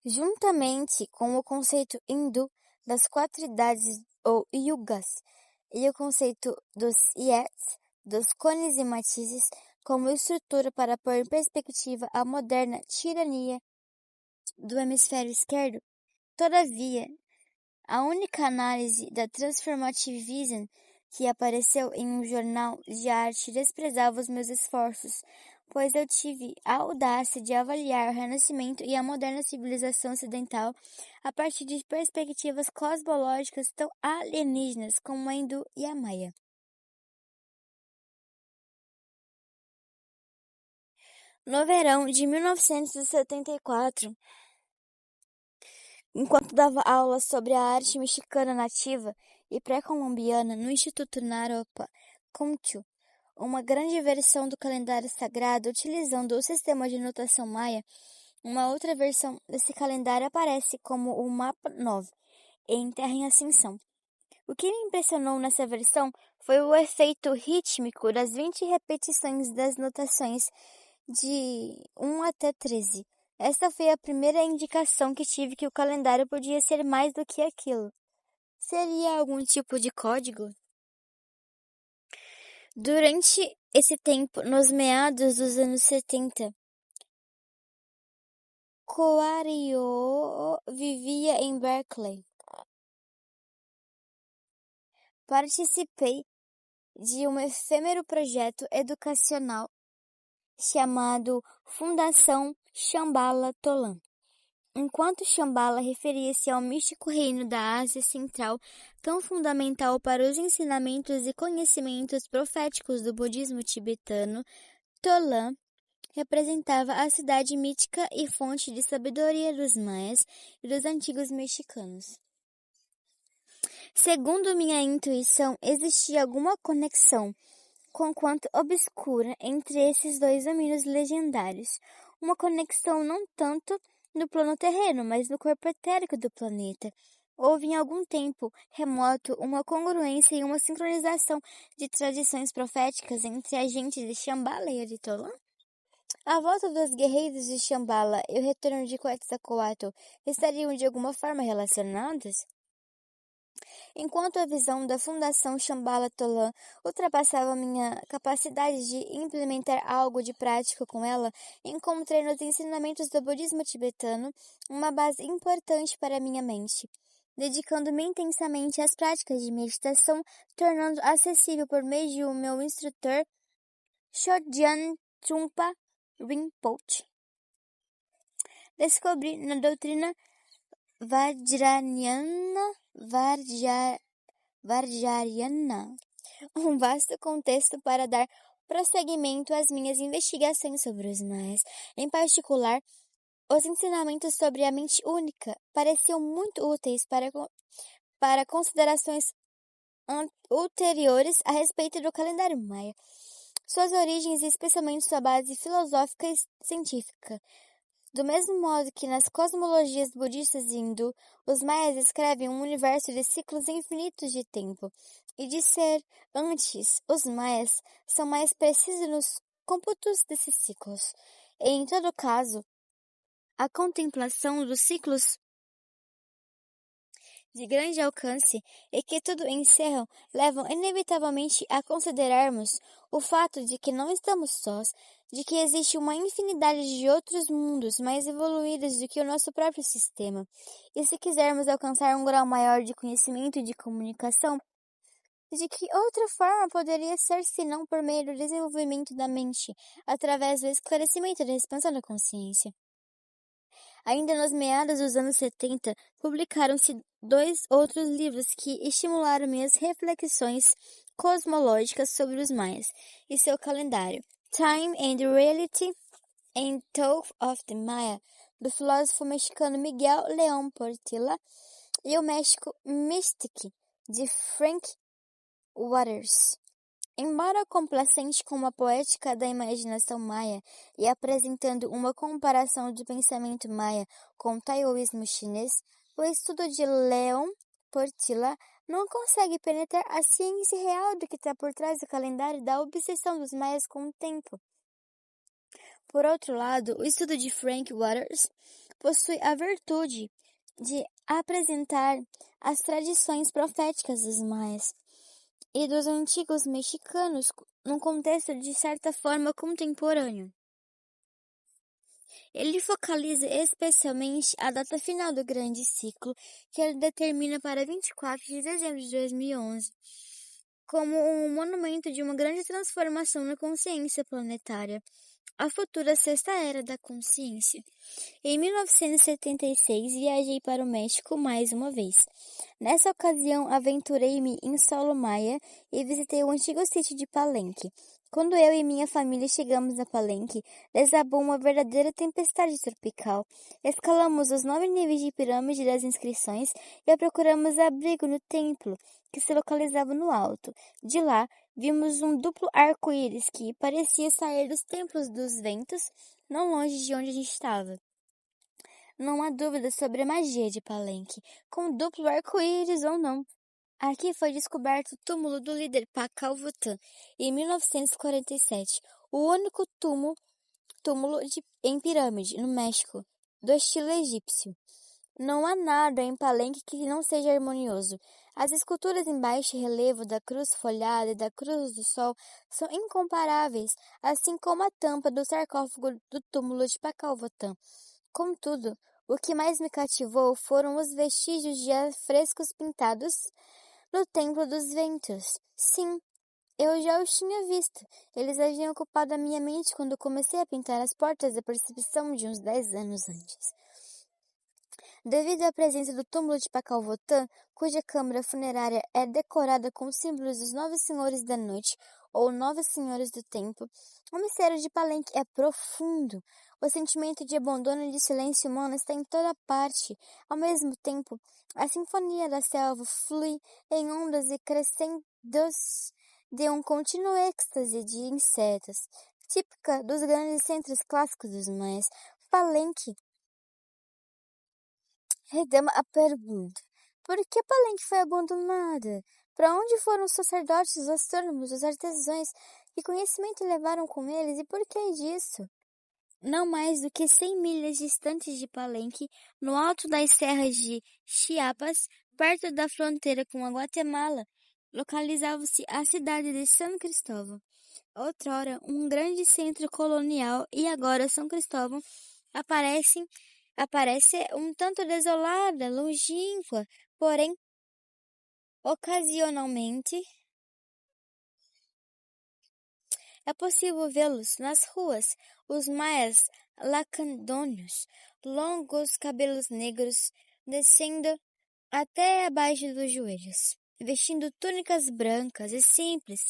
Juntamente com o conceito hindu das 4 idades ou yugas e o conceito dos yets, dos cones e matizes, como estrutura para pôr em perspectiva a moderna tirania do hemisfério esquerdo. Todavia, a única análise da Transformative Vision que apareceu em um jornal de arte desprezava os meus esforços, pois eu tive a audácia de avaliar o Renascimento e a moderna civilização ocidental a partir de perspectivas cosmológicas tão alienígenas como a hindu e a maia. No verão de 1974, enquanto dava aulas sobre a arte mexicana nativa e pré-colombiana no Instituto Naropa Contiu, uma grande versão do calendário sagrado utilizando o sistema de notação maia, uma outra versão desse calendário aparece como o Mapa 9, em Terra em Ascensão. O que me impressionou nessa versão foi o efeito rítmico das 20 repetições das notações de 1 até 13. Esta foi a primeira indicação que tive que o calendário podia ser mais do que aquilo. Seria algum tipo de código? Durante esse tempo, nos meados dos anos 70, Coario vivia em Berkeley. Participei de um efêmero projeto educacional chamado Fundação Shambhala Tolan. Enquanto Shambhala referia-se ao místico reino da Ásia Central, tão fundamental para os ensinamentos e conhecimentos proféticos do budismo tibetano, Tolan representava a cidade mítica e fonte de sabedoria dos maias e dos antigos mexicanos. Segundo minha intuição, existia alguma conexão, conquanto obscura, entre esses dois domínios legendários. Uma conexão não tanto no plano terreno, mas no corpo etérico do planeta. Houve em algum tempo remoto uma congruência e uma sincronização de tradições proféticas entre a gente de Shambhala e a de Tolan? A volta dos guerreiros de Shambhala e o retorno de Quetzalcoatl estariam de alguma forma relacionados? Enquanto a visão da Fundação Shambhala Tolan ultrapassava minha capacidade de implementar algo de prático com ela, encontrei nos ensinamentos do budismo tibetano uma base importante para minha mente. Dedicando-me intensamente às práticas de meditação, tornando acessível por meio de meu instrutor, Shodhyan Trungpa Rinpoche. Descobri na doutrina Vajrayana um vasto contexto para dar prosseguimento às minhas investigações sobre os maias. Em particular, os ensinamentos sobre a mente única pareciam muito úteis para considerações ulteriores a respeito do calendário maia, suas origens e especialmente sua base filosófica e científica. Do mesmo modo que nas cosmologias budistas e hindu, os maias escrevem um universo de ciclos infinitos de tempo. E de ser antes, os maias são mais precisos nos cômputos desses ciclos. E, em todo caso, a contemplação dos ciclos de grande alcance e que tudo encerram levam inevitavelmente a considerarmos o fato de que não estamos sós, de que existe uma infinidade de outros mundos mais evoluídos do que o nosso próprio sistema. E se quisermos alcançar um grau maior de conhecimento e de comunicação, de que outra forma poderia ser senão por meio do desenvolvimento da mente, através do esclarecimento da expansão da consciência? Ainda nos meados dos anos 70, publicaram-se 2 outros livros que estimularam minhas reflexões cosmológicas sobre os maias e seu calendário. Time and Reality and Thought of the Maya, do filósofo mexicano Miguel León Portilla, e o México Mystic, de Frank Waters. Embora complacente com uma poética da imaginação maia e apresentando uma comparação do pensamento maia com o taoísmo chinês, o estudo de Leon Portilla não consegue penetrar a ciência real do que está por trás do calendário e da obsessão dos maias com o tempo. Por outro lado, o estudo de Frank Waters possui a virtude de apresentar as tradições proféticas dos maias e dos antigos mexicanos num contexto de certa forma contemporâneo. Ele focaliza especialmente a data final do grande ciclo, que ele determina para 24 de dezembro de 2011, como um monumento de uma grande transformação na consciência planetária, a futura sexta era da consciência. Em 1976, viajei para o México mais uma vez. Nessa ocasião, aventurei-me em solo maia e visitei o antigo sítio de Palenque. Quando eu e minha família chegamos a Palenque, desabou uma verdadeira tempestade tropical. Escalamos os 9 níveis de pirâmide das inscrições e procuramos abrigo no templo, que se localizava no alto. De lá, vimos um duplo arco-íris que parecia sair dos templos dos ventos, não longe de onde a gente estava. Não há dúvida sobre a magia de Palenque, com duplo arco-íris ou não. Aqui foi descoberto o túmulo do líder Pacal-Votan, em 1947, o único túmulo em pirâmide, no México, do estilo egípcio. Não há nada em Palenque que não seja harmonioso. As esculturas em baixo relevo da cruz folhada e da cruz do sol são incomparáveis, assim como a tampa do sarcófago do túmulo de Pacal-Votan. Contudo, o que mais me cativou foram os vestígios de afrescos pintados no Templo dos Ventos. Sim, eu já os tinha visto. Eles haviam ocupado a minha mente quando comecei a pintar as portas da percepção de uns 10 anos antes. Devido à presença do túmulo de Pacalvotã, cuja câmara funerária é decorada com símbolos dos Nove Senhores da Noite ou Nove Senhores do Tempo, o mistério de Palenque é profundo. O sentimento de abandono e de silêncio humano está em toda parte. Ao mesmo tempo, a sinfonia da selva flui em ondas e crescendos de um contínuo êxtase de insetos, típica dos grandes centros clássicos dos maias. Palenque redama a pergunta: por que Palenque foi abandonada? Para onde foram os sacerdotes, os astrônomos, os artesãos? Que conhecimento levaram com eles e por que disso? Não mais do que 100 milhas distantes de Palenque, no alto das serras de Chiapas, perto da fronteira com a Guatemala, localizava-se a cidade de São Cristóvão. Outrora, um grande centro colonial, e agora São Cristóvão aparece um tanto desolada, longínqua, porém, ocasionalmente, é possível vê-los nas ruas, os maias lacandônios, longos cabelos negros, descendo até abaixo dos joelhos, vestindo túnicas brancas e simples.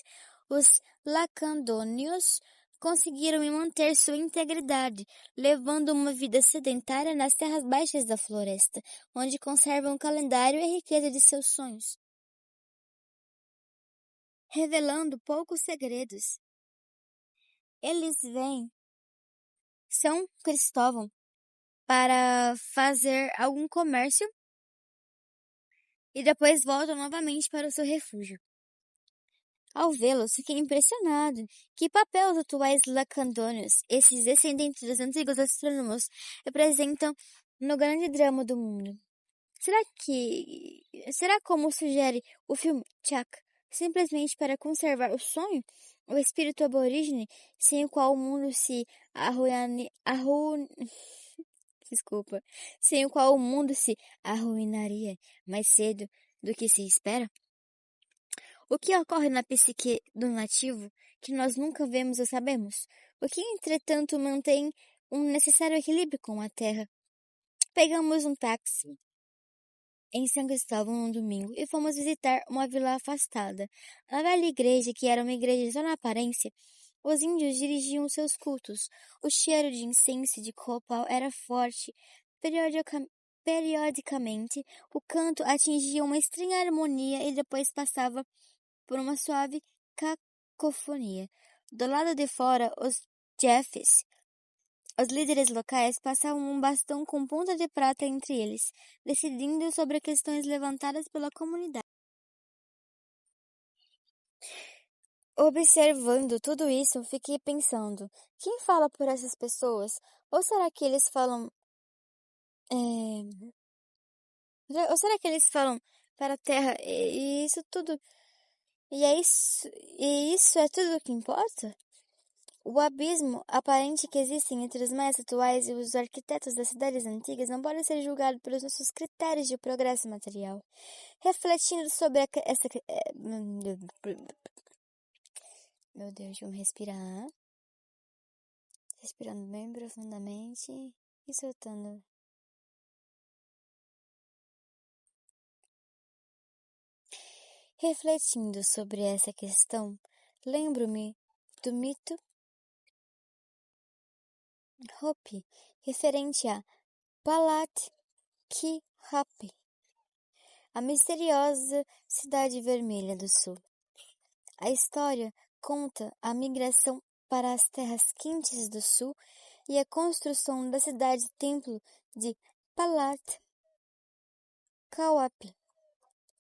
Os lacandônios conseguiram manter sua integridade, levando uma vida sedentária nas terras baixas da floresta, onde conservam o calendário e a riqueza de seus sonhos, revelando poucos segredos. Eles vêm São Cristóvão para fazer algum comércio e depois voltam novamente para o seu refúgio. Ao vê-los, fiquei impressionado. Que papel os atuais lacandônios, esses descendentes dos antigos astrônomos, representam no grande drama do mundo? Será como sugere o filme Chuck, simplesmente para conservar o sonho, o espírito aborígene, sem o qual o mundo se desculpa, sem o qual o mundo se arruinaria mais cedo do que se espera? O que ocorre na psique do nativo que nós nunca vemos ou sabemos? O que, entretanto, mantém um necessário equilíbrio com a Terra? Pegamos um táxi em São Cristóvão um domingo e fomos visitar uma vila afastada. Na velha igreja, que era uma igreja só na aparência, os índios dirigiam seus cultos. O cheiro de incenso e de copal era forte. Periodicamente, o canto atingia uma estranha harmonia e depois passava por uma suave cacofonia. Do lado de fora, os jefes, os líderes locais, passavam um bastão com ponta de prata entre eles, decidindo sobre questões levantadas pela comunidade. Observando tudo isso, fiquei pensando: quem fala por essas pessoas? Ou será que eles falam. é, Ou será que eles falam para a terra e isso tudo? E isso é tudo o que importa? O abismo aparente que existe entre os maias atuais e os arquitetos das cidades antigas não pode ser julgado pelos nossos critérios de progresso material. Refletindo sobre Meu Deus, vamos respirar. Respirando bem profundamente e soltando. Refletindo sobre essa questão, lembro-me do mito Hopi, referente a Palat Ki-Hapi, a misteriosa cidade vermelha do sul. A história conta a migração para as terras quentes do sul e a construção da cidade-templo de Palat Kawapi,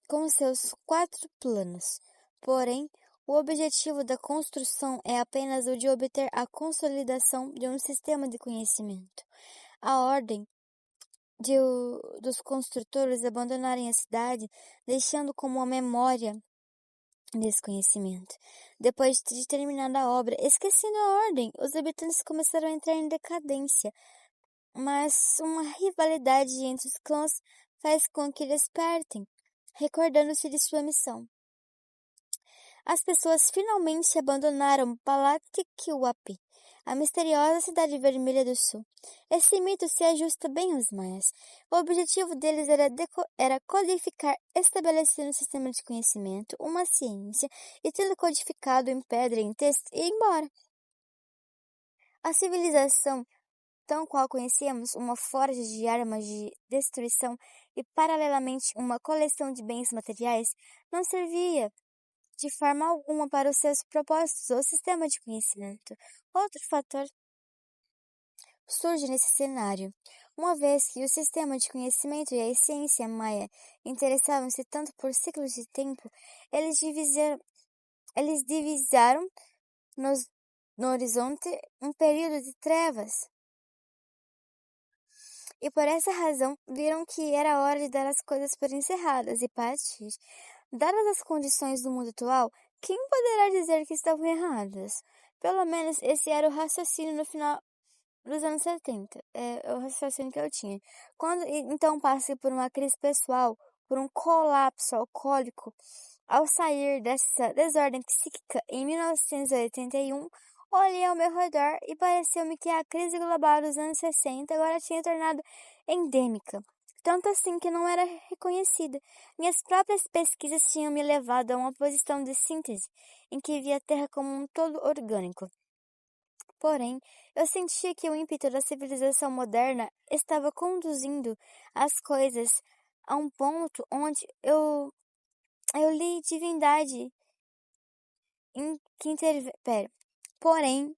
com seus 4 planos. Porém, o objetivo da construção é apenas o de obter a consolidação de um sistema de conhecimento. A ordem dos construtores abandonarem a cidade, deixando como uma memória desse conhecimento. Depois de terminada a obra, esquecendo a ordem, os habitantes começaram a entrar em decadência. mas uma rivalidade entre os clãs faz com que despertem, recordando-se de sua missão. As pessoas finalmente abandonaram Palatiquiuapi, a misteriosa cidade vermelha do sul. Esse mito se ajusta bem aos maias. O objetivo deles era codificar, estabelecer um sistema de conhecimento, uma ciência, e tê-lo codificado em pedra e em texto e ir embora. A civilização, tão qual conhecíamos, uma forja de armas de destruição e, paralelamente, uma coleção de bens materiais, não servia de forma alguma para os seus propósitos ou sistema de conhecimento. Outro fator surge nesse cenário, uma vez que o sistema de conhecimento e a ciência maia interessavam-se tanto por ciclos de tempo, eles divisaram nos- no horizonte um período de trevas. E por essa razão viram que era hora de dar as coisas por encerradas e partir. Dadas as condições do mundo atual, quem poderá dizer que estavam erradas? Pelo menos esse era o raciocínio no final dos anos 70. É o raciocínio que eu tinha. Quando então passei por uma crise pessoal, por um colapso alcoólico, ao sair dessa desordem psíquica em 1981, olhei ao meu redor e pareceu-me que a crise global dos anos 60 agora tinha tornado endêmica, tanto assim que não era reconhecida. Minhas próprias pesquisas tinham me levado a uma posição de síntese, em que via a Terra como um todo orgânico. Porém, eu sentia que o ímpeto da civilização moderna estava conduzindo as coisas a um ponto onde eu li divindade em que pera. Porém,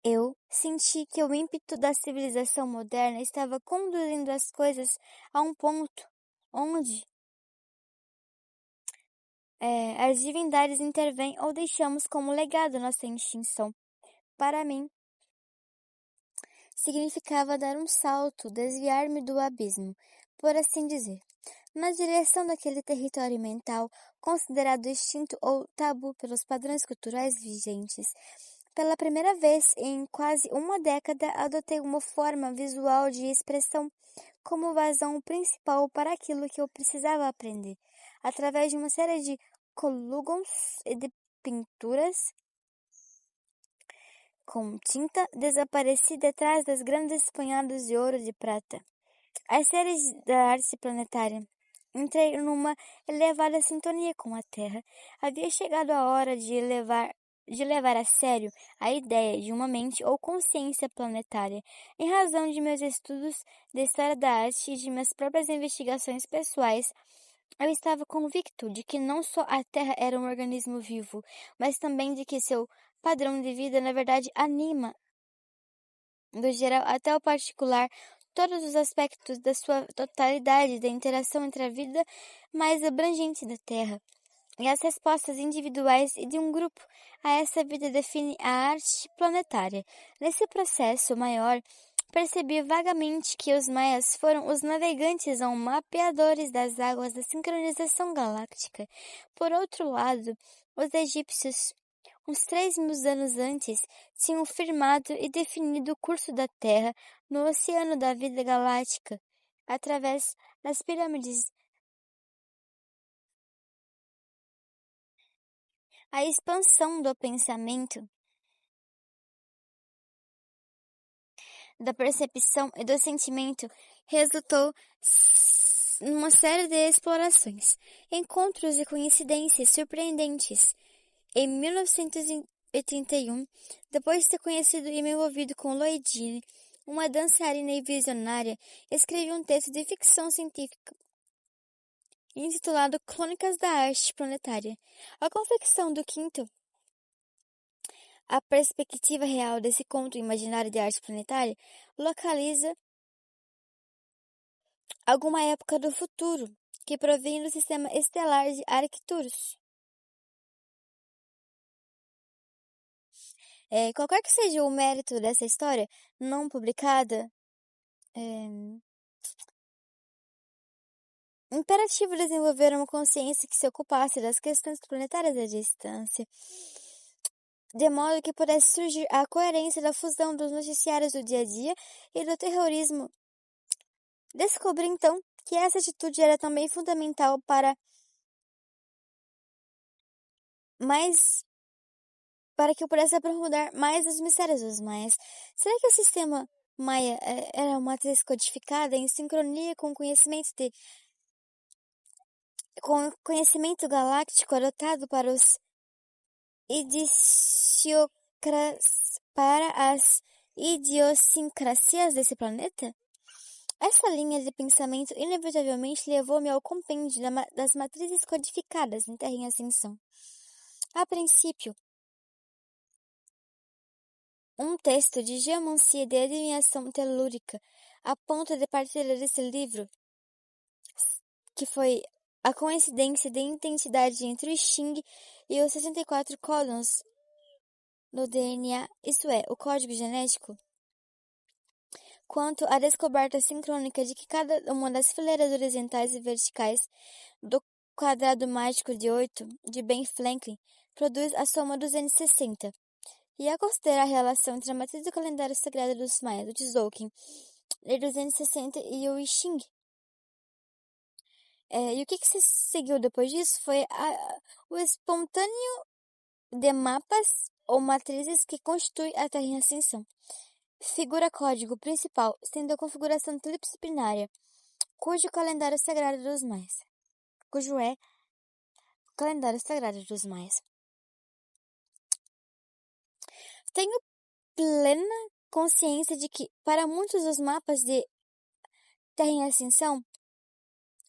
eu senti que o ímpeto da civilização moderna estava conduzindo as coisas a um ponto onde as divindades intervêm ou deixamos como legado nossa extinção. Para mim, significava dar um salto, desviar-me do abismo, por assim dizer, na direção daquele território mental considerado extinto ou tabu pelos padrões culturais vigentes. Pela primeira vez em quase uma década, adotei uma forma visual de expressão como vazão principal para aquilo que eu precisava aprender, através de uma série de colugons e de pinturas com tinta, desapareci detrás das grandes punhados de ouro e de prata. As séries da arte planetária. Entrei numa elevada sintonia com a Terra. Havia chegado a hora de levar a sério a ideia de uma mente ou consciência planetária. Em razão de meus estudos de história da arte e de minhas próprias investigações pessoais, eu estava convicto de que não só a Terra era um organismo vivo, mas também de que seu padrão de vida, na verdade, anima, do geral até o particular, todos os aspectos da sua totalidade da interação entre a vida mais abrangente da Terra e as respostas individuais e de um grupo a essa vida define a arte planetária. Nesse processo maior, percebi vagamente que os maias foram os navegantes ou mapeadores das águas da sincronização galáctica. Por outro lado, os egípcios, uns 3.000 anos antes, tinham firmado e definido o curso da Terra no oceano da vida galáctica, através das pirâmides. A expansão do pensamento, da percepção e do sentimento resultou numa série de explorações, encontros e coincidências surpreendentes. Em 1981, depois de ter conhecido e me envolvido com Lloydine, uma dançarina e visionária, escrevi um texto de ficção científica intitulado Crônicas da Arte Planetária. A confecção do quinto, a perspectiva real desse conto imaginário de arte planetária, localiza alguma época do futuro, que provém do sistema estelar de Arcturus. Qualquer que seja o mérito dessa história não publicada, é imperativo desenvolver uma consciência que se ocupasse das questões planetárias à distância. de modo que pudesse surgir a coerência da fusão dos noticiários do dia a dia e do terrorismo. Descobri então que essa atitude era também fundamental para que eu pudesse aprofundar mais os mistérios dos maias. Será que o sistema maia era uma matriz codificada em sincronia com o conhecimento galáctico adotado para as idiosincrasias desse planeta? Essa linha de pensamento inevitavelmente levou-me ao compêndio das matrizes codificadas em Terra em Ascensão. A princípio, um texto de geomancia e de adivinhação telúrica aponta de partida desse livro, que foi a coincidência de identidade entre o Xing e os 64 códons no DNA, isto é, o código genético, quanto à descoberta sincrônica de que cada uma das fileiras horizontais e verticais do quadrado mágico de 8 de Ben Franklin produz a soma 260, e a considerar a relação entre a matriz do calendário sagrado dos maias, o Tzolk'in, de 260 e o I Ching. E o que se seguiu depois disso foi o espontâneo de mapas ou matrizes que constitui a Terra em Ascensão. Figura código principal, sendo a configuração tríplice binária, cujo calendário sagrado dos maias. Cujo é o calendário sagrado dos maias. Tenho plena consciência de que, para muitos, os mapas de Terra em Ascensão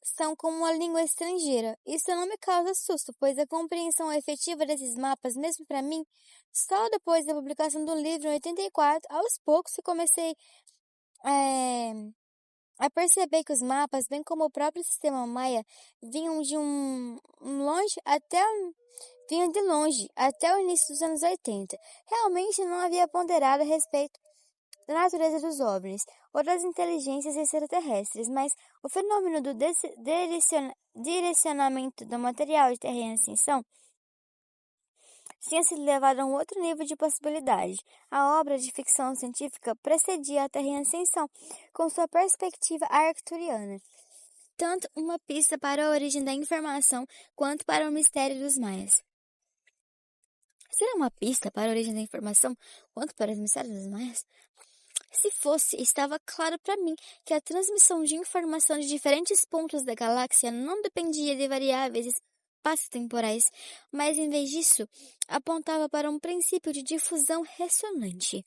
são como uma língua estrangeira. Isso não me causa susto, pois a compreensão efetiva desses mapas, mesmo para mim, só depois da publicação do livro em 84, aos poucos que comecei a perceber que os mapas, bem como o próprio sistema maia, vinham de longe até o início dos anos 80. Realmente não havia ponderado a respeito da natureza dos OVNIs ou das inteligências extraterrestres, mas o fenômeno do direcionamento do material de Terra em Ascensão tinha sido levado a um outro nível de possibilidade. A obra de ficção científica precedia a Terra em Ascensão com sua perspectiva arcturiana, tanto uma pista para a origem da informação quanto para o mistério dos maias. Será uma pista para a origem da informação quanto para os mistérios dos maias? Se fosse, estava claro para mim que a transmissão de informação de diferentes pontos da galáxia não dependia de variáveis espaço-temporais, mas em vez disso, apontava para um princípio de difusão ressonante.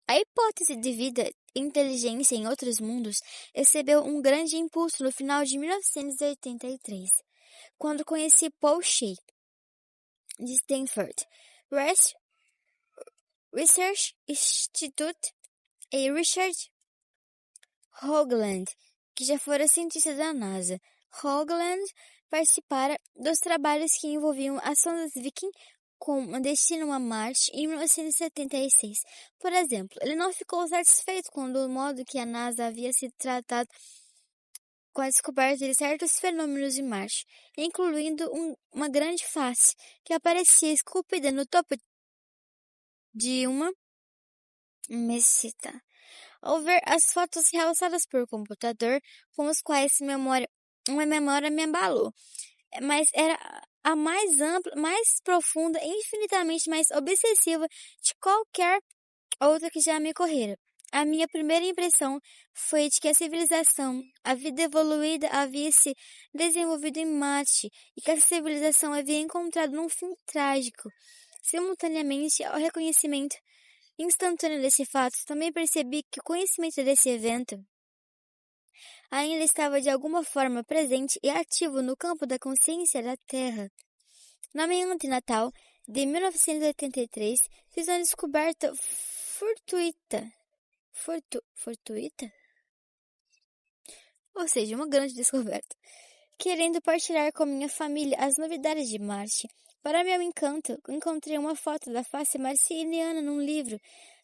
A hipótese de vida e inteligência em outros mundos recebeu um grande impulso no final de 1983, quando conheci Paul Shea, de Stanford Research Institute, e Richard Hoagland, que já fora cientista da NASA. Hoagland participara dos trabalhos que envolviam as sondas Viking com um destino a Marte em 1976. Por exemplo, ele não ficou satisfeito com o modo que a NASA havia se tratado com a descoberta de certos fenômenos em Marte, incluindo uma grande face que aparecia esculpida no topo de uma meseta. Ao ver as fotos realçadas por computador, com os quais uma memória me abalou, mas era a mais ampla, mais profunda e infinitamente mais obsessiva de qualquer outra que já me ocorrera. A minha primeira impressão foi de que a civilização, a vida evoluída, havia se desenvolvido em Marte e que essa civilização havia encontrado um fim trágico. Simultaneamente ao reconhecimento instantâneo desse fato, também percebi que o conhecimento desse evento ainda estava de alguma forma presente e ativo no campo da consciência da Terra. Na manhã de Natal de 1983, fiz uma descoberta fortuita? Ou seja, uma grande descoberta. Querendo partilhar com minha família as novidades de Marte. Para meu encanto, encontrei uma foto da face marciana num livro,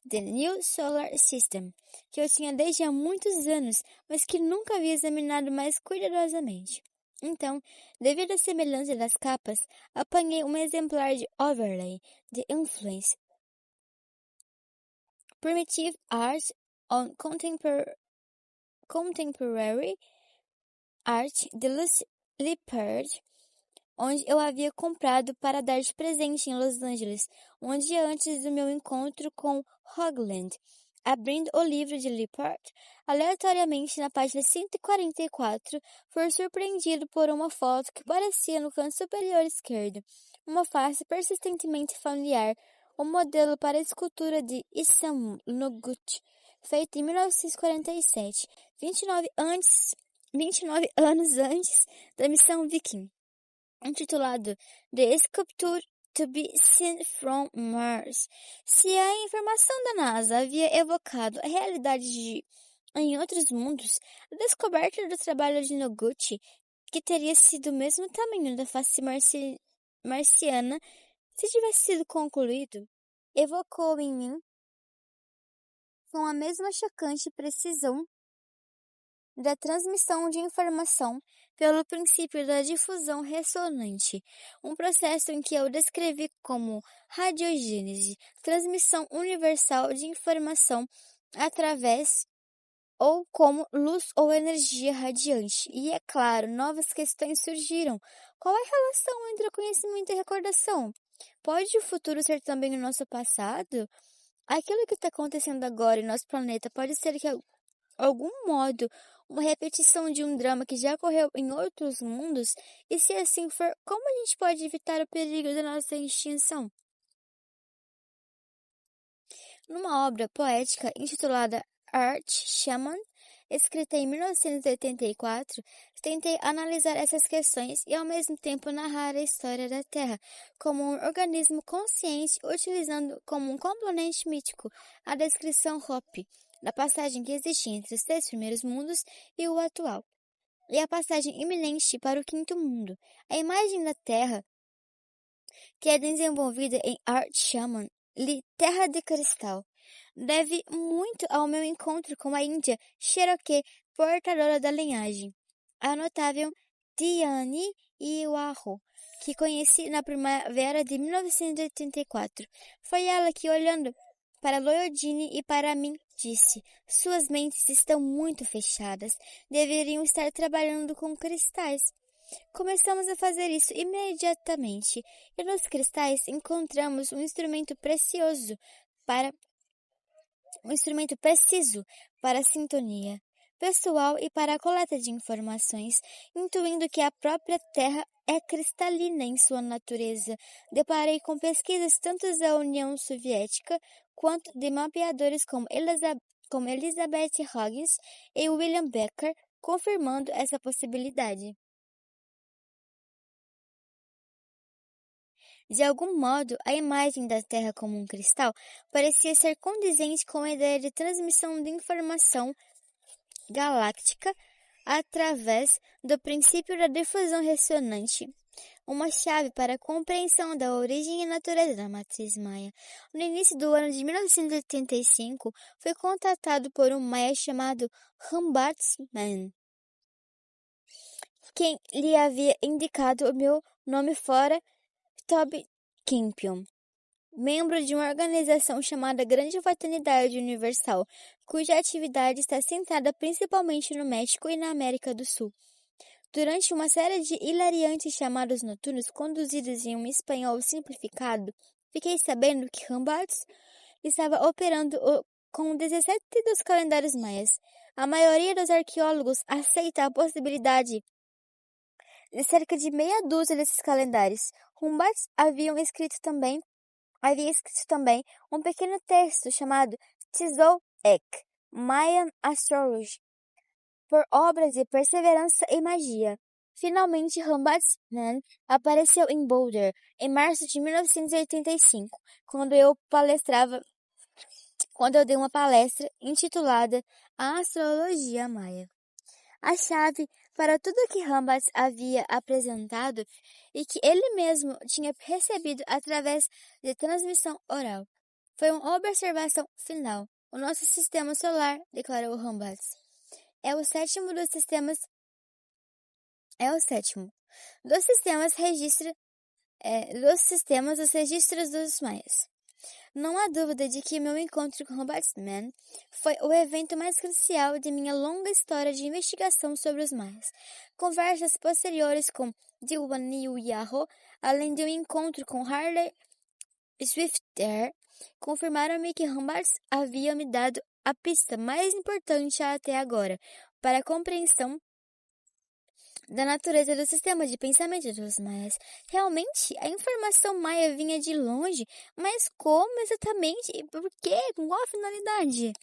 The New Solar System, que eu tinha desde há muitos anos, mas que nunca havia examinado mais cuidadosamente. Então, devido à semelhança das capas, apanhei um exemplar de overlay de Influence Primitive Art on Contemporary Art de Lucy Lippard, onde eu havia comprado para dar de presente em Los Angeles, um dia antes do meu encontro com Hoagland. Abrindo o livro de Lippard, aleatoriamente na página 144, fui surpreendido por uma foto que parecia no canto superior esquerdo, uma face persistentemente familiar, um modelo para a escultura de Isamu Noguchi, feito em 1947, 29 anos antes da missão Viking, intitulado The Sculpture to be Seen from Mars. Se a informação da NASA havia evocado a realidade em outros mundos, a descoberta do trabalho de Noguchi, que teria sido o mesmo tamanho da face marciana se tivesse sido concluído, evocou em mim com a mesma chocante precisão da transmissão de informação pelo princípio da difusão ressonante, um processo em que eu descrevi como radiogênese, transmissão universal de informação através ou como luz ou energia radiante. E é claro, novas questões surgiram. Qual é a relação entre o conhecimento e a recordação? Pode o futuro ser também o nosso passado? Aquilo que está acontecendo agora em nosso planeta pode ser que algum modo uma repetição de um drama que já ocorreu em outros mundos? E se assim for, como a gente pode evitar o perigo da nossa extinção? Numa obra poética intitulada Art Shaman, escrita em 1984, tentei analisar essas questões e ao mesmo tempo narrar a história da Terra como um organismo consciente, utilizando como um componente mítico a descrição Hopi da passagem que existe entre os 3 primeiros mundos e o atual, e a passagem iminente para o 5º mundo. A imagem da Terra, que é desenvolvida em Art Shaman, Terra de Cristal, deve muito ao meu encontro com a Índia Cherokee, portadora da linhagem, a notável Diane Iwaho, que conheci na primavera de 1984. Foi ela que, olhando para Loyodine e para mim, disse: suas mentes estão muito fechadas, deveriam estar trabalhando com cristais. Começamos a fazer isso imediatamente, e nos cristais encontramos um instrumento preciso para a sintonia pessoal e para a coleta de informações, intuindo que a própria Terra é cristalina em sua natureza. Deparei com pesquisas tanto da União Soviética quanto de mapeadores como Elizabeth Huggins e William Becker, confirmando essa possibilidade. De algum modo, a imagem da Terra como um cristal parecia ser condizente com a ideia de transmissão de informação galáctica através do princípio da difusão ressonante, uma chave para a compreensão da origem e natureza da matriz maia. No início do ano de 1985, fui contatado por um maia chamado Humboldt-Mann, quem lhe havia indicado o meu nome fora Toby Campion, membro de uma organização chamada Grande Fraternidade Universal, cuja atividade está centrada principalmente no México e na América do Sul. Durante uma série de hilariantes chamados noturnos conduzidos em um espanhol simplificado, fiquei sabendo que Humboldt estava operando com 17 dos calendários maias. A maioria dos arqueólogos aceita a possibilidade de cerca de meia dúzia desses calendários. Humboldt havia escrito também um pequeno texto chamado Tzolk'in, Mayan Astrology, por obras de perseverança e magia. Finalmente, Humboldt-Mann apareceu em Boulder, em março de 1985, quando eu dei uma palestra intitulada A Astrologia Maia. A chave para tudo que Humboldt havia apresentado e que ele mesmo tinha recebido através de transmissão oral. Foi uma observação final. O nosso sistema solar, declarou Humboldt, é o sétimo dos sistemas dos registros dos maias. Não há dúvida de que meu encontro com Robertsman foi o evento mais crucial de minha longa história de investigação sobre os maias. Conversas posteriores com Diwan Yahoo, além de um encontro com Harley Swifter, confirmaram-me que Roberts havia me dado a pista mais importante até agora para a compreensão da natureza do sistema de pensamento dos maias. Realmente, a informação maia vinha de longe, mas como exatamente e por quê? Com qual finalidade?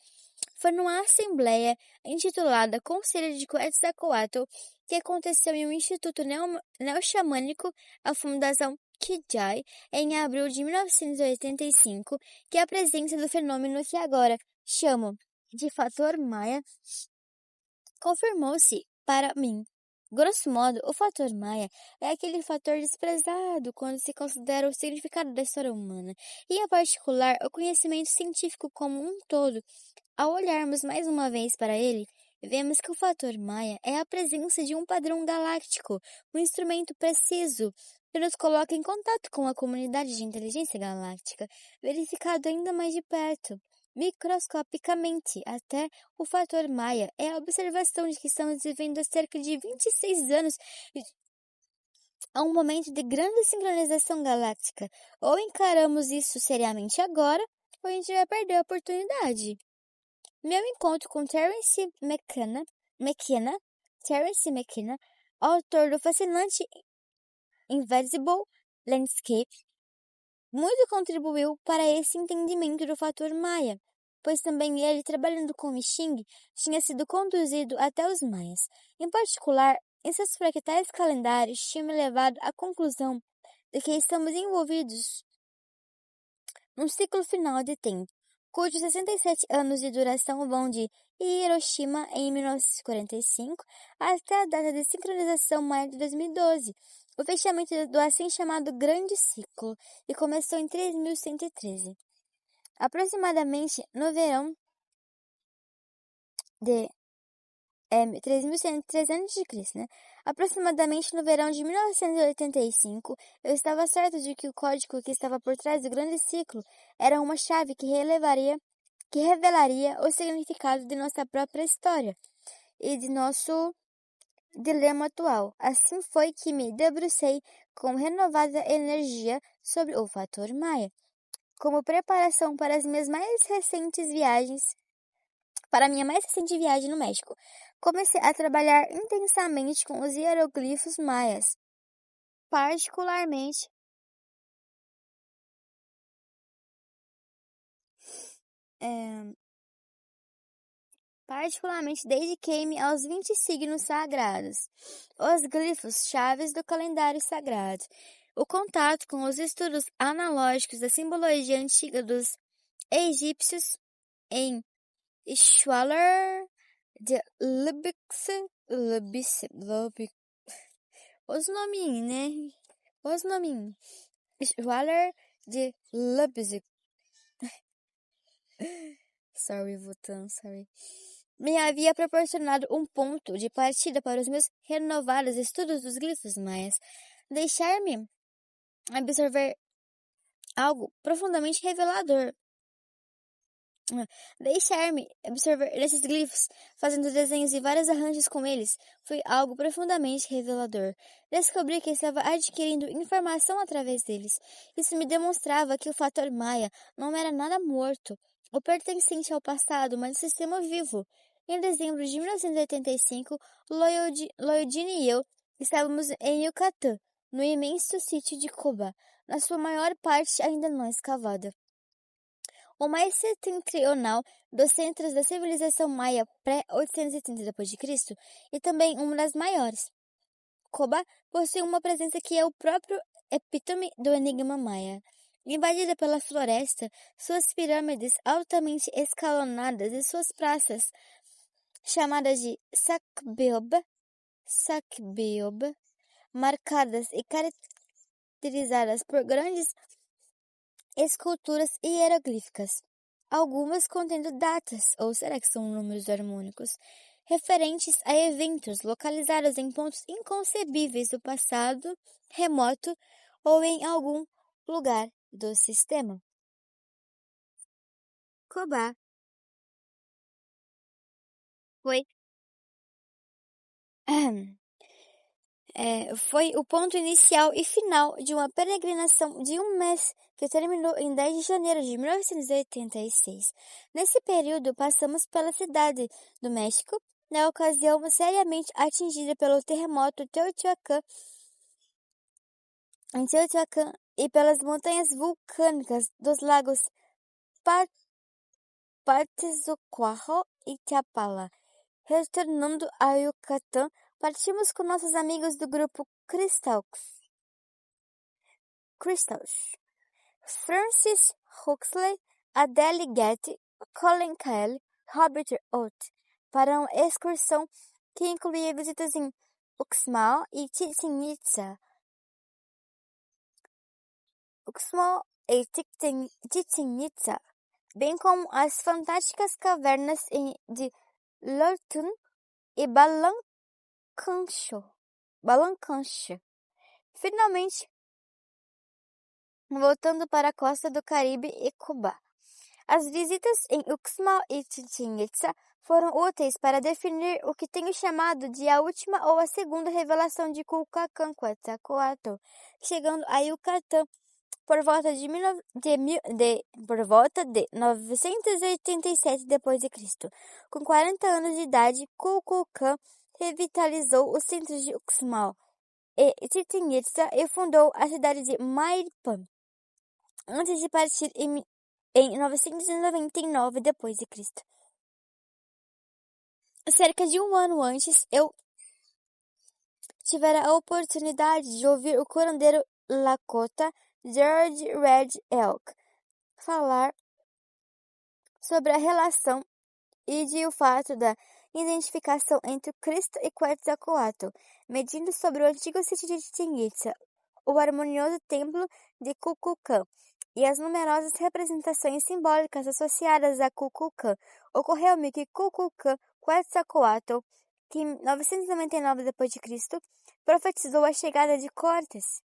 Foi numa assembleia intitulada Conselho de Quetzalcoatl que aconteceu em um instituto neo-xamânico, a Fundação Kijai, em abril de 1985, que a presença do fenômeno que agora chamo de fator maia confirmou-se para mim. Grosso modo, o fator maia é aquele fator desprezado quando se considera o significado da história humana, e em particular o conhecimento científico como um todo. Ao olharmos mais uma vez para ele, vemos que o fator maia é a presença de um padrão galáctico, um instrumento preciso que nos coloca em contato com a comunidade de inteligência galáctica, verificado ainda mais de perto. Microscopicamente, até o fator maia é a observação de que estamos vivendo há cerca de 26 anos a um momento de grande sincronização galáctica. Ou encaramos isso seriamente agora, ou a gente vai perder a oportunidade. Meu encontro com Terence McKenna, autor do fascinante Invisible Landscape, muito contribuiu para esse entendimento do fator maia, pois também ele, trabalhando com Xing, tinha sido conduzido até os maias. Em particular, em seus fractais calendários, tinha me levado à conclusão de que estamos envolvidos num ciclo final de tempo, cujos 67 anos de duração vão de Hiroshima em 1945 até a data de sincronização maia de 2012, o fechamento do assim chamado Grande Ciclo, e começou em 3113. Aproximadamente no verão de 3.300 a.C., né? Aproximadamente no verão de 1985, eu estava certo de que o código que estava por trás do grande ciclo era uma chave que revelaria o significado de nossa própria história e de nosso dilema atual. Assim foi que me debrucei com renovada energia sobre o fator Maia, como preparação para as minhas mais recentes viagens para a minha mais recente viagem no México. Comecei a trabalhar intensamente com os hieroglifos maias, particularmente eh, dediquei-me aos 20 signos sagrados, os glifos chaves do calendário sagrado. O contato com os estudos analógicos da simbologia antiga dos egípcios em Schwaller de Lübeck, os nominhos, né? Os nominhos. Schwaller de Lübeck. Sorry, Vutan, sorry. Me havia proporcionado um ponto de partida para os meus renovados estudos dos glifos maias. Deixar-me absorver algo profundamente revelador. Deixar-me absorver esses glifos, fazendo desenhos e vários arranjos com eles, foi algo profundamente revelador. Descobri que estava adquirindo informação através deles. Isso me demonstrava que o fator Maia não era nada morto, ou pertencente ao passado, mas um sistema vivo. Em dezembro de 1985, Lloydine e eu estávamos em Yucatán, no imenso sítio de Coba, na sua maior parte ainda não escavada. O mais setentrional dos centros da civilização maia pré-830 d.C. e também uma das maiores. Coba possui uma presença que é o próprio epítome do enigma maia. Invadida pela floresta, suas pirâmides altamente escalonadas e suas praças, chamadas de Sakbeoba, marcadas e caracterizadas por grandes esculturas hieroglíficas, algumas contendo datas, ou será que são números harmônicos, referentes a eventos localizados em pontos inconcebíveis do passado remoto ou em algum lugar do sistema. Cuba. Foi foi o ponto inicial e final de uma peregrinação de um mês que terminou em 10 de janeiro de 1986. Nesse período, passamos pela cidade do México, na ocasião seriamente atingida pelo terremoto em Teotihuacan e pelas montanhas vulcânicas dos lagos Pa- Pátzcuaro e Chapala. Retornando a Yucatán, partimos com nossos amigos do grupo Crystals, Francis Huxley, Adele Getty, Colin Kelly, Robert Oates, para uma excursão que incluía visitas em Uxmal e Chichen Itza, bem como as fantásticas cavernas de Lurton e Balancancho. Finalmente, voltando para a costa do Caribe e Cuba. As visitas em Uxmal e Chichén Itzá foram úteis para definir o que tenho chamado de a última ou a segunda revelação de Quetzalcóatl, chegando a Yucatán por volta de 987 d.C. Com 40 anos de idade, Kukulcán revitalizou os centros de Uxmal e Chichén Itzá e fundou a cidade de Mairpan, antes de partir em 999 d.C. Cerca de um ano antes, eu tivera a oportunidade de ouvir o curandeiro Lakota George Red Elk falar sobre a relação e de o fato da identificação entre Cristo e Quetzalcóatl, medindo sobre o antigo sítio de Chichén Itzá, o harmonioso templo de Kukulcán e as numerosas representações simbólicas associadas a Kukulcán. Ocorreu-me que Kukulcán Quetzalcóatl, que em 999 d.C., profetizou a chegada de Cortes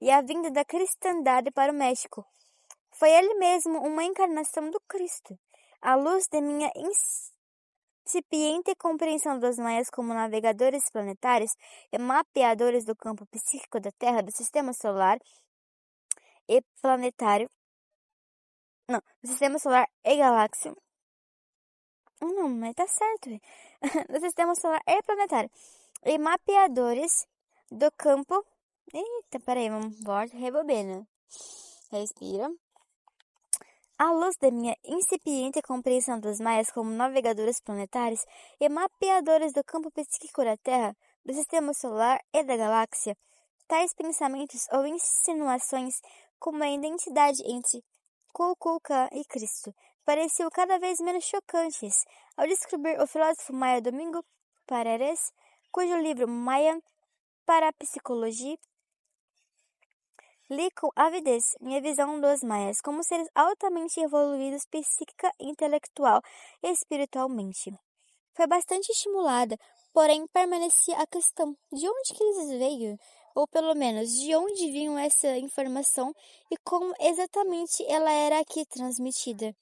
e a vinda da cristandade para o México. Foi ele mesmo uma encarnação do Cristo. À luz de minha incipiente compreensão dos maias como navegadores planetários e mapeadores do campo psíquico da Terra, do sistema solar e planetário, não, do sistema solar e galáxia. Não, mas tá certo. Do sistema solar e planetário. E mapeadores do campo. Eita, peraí, vamos, volta, rebobina. Respira. À luz da minha incipiente compreensão dos maias como navegadores planetários e mapeadores do campo psíquico da Terra, do sistema solar e da galáxia, tais pensamentos ou insinuações como a identidade entre Kukulcán e Cristo pareciam cada vez menos chocantes ao descobrir o filósofo maia Domingo Paredes, cujo livro Mayan Parapsicologia li com avidez minha visão dos maias como seres altamente evoluídos psíquica, intelectual e espiritualmente. Foi bastante estimulada, porém permanecia a questão de onde que eles veio, ou pelo menos de onde vinha essa informação e como exatamente ela era aqui transmitida.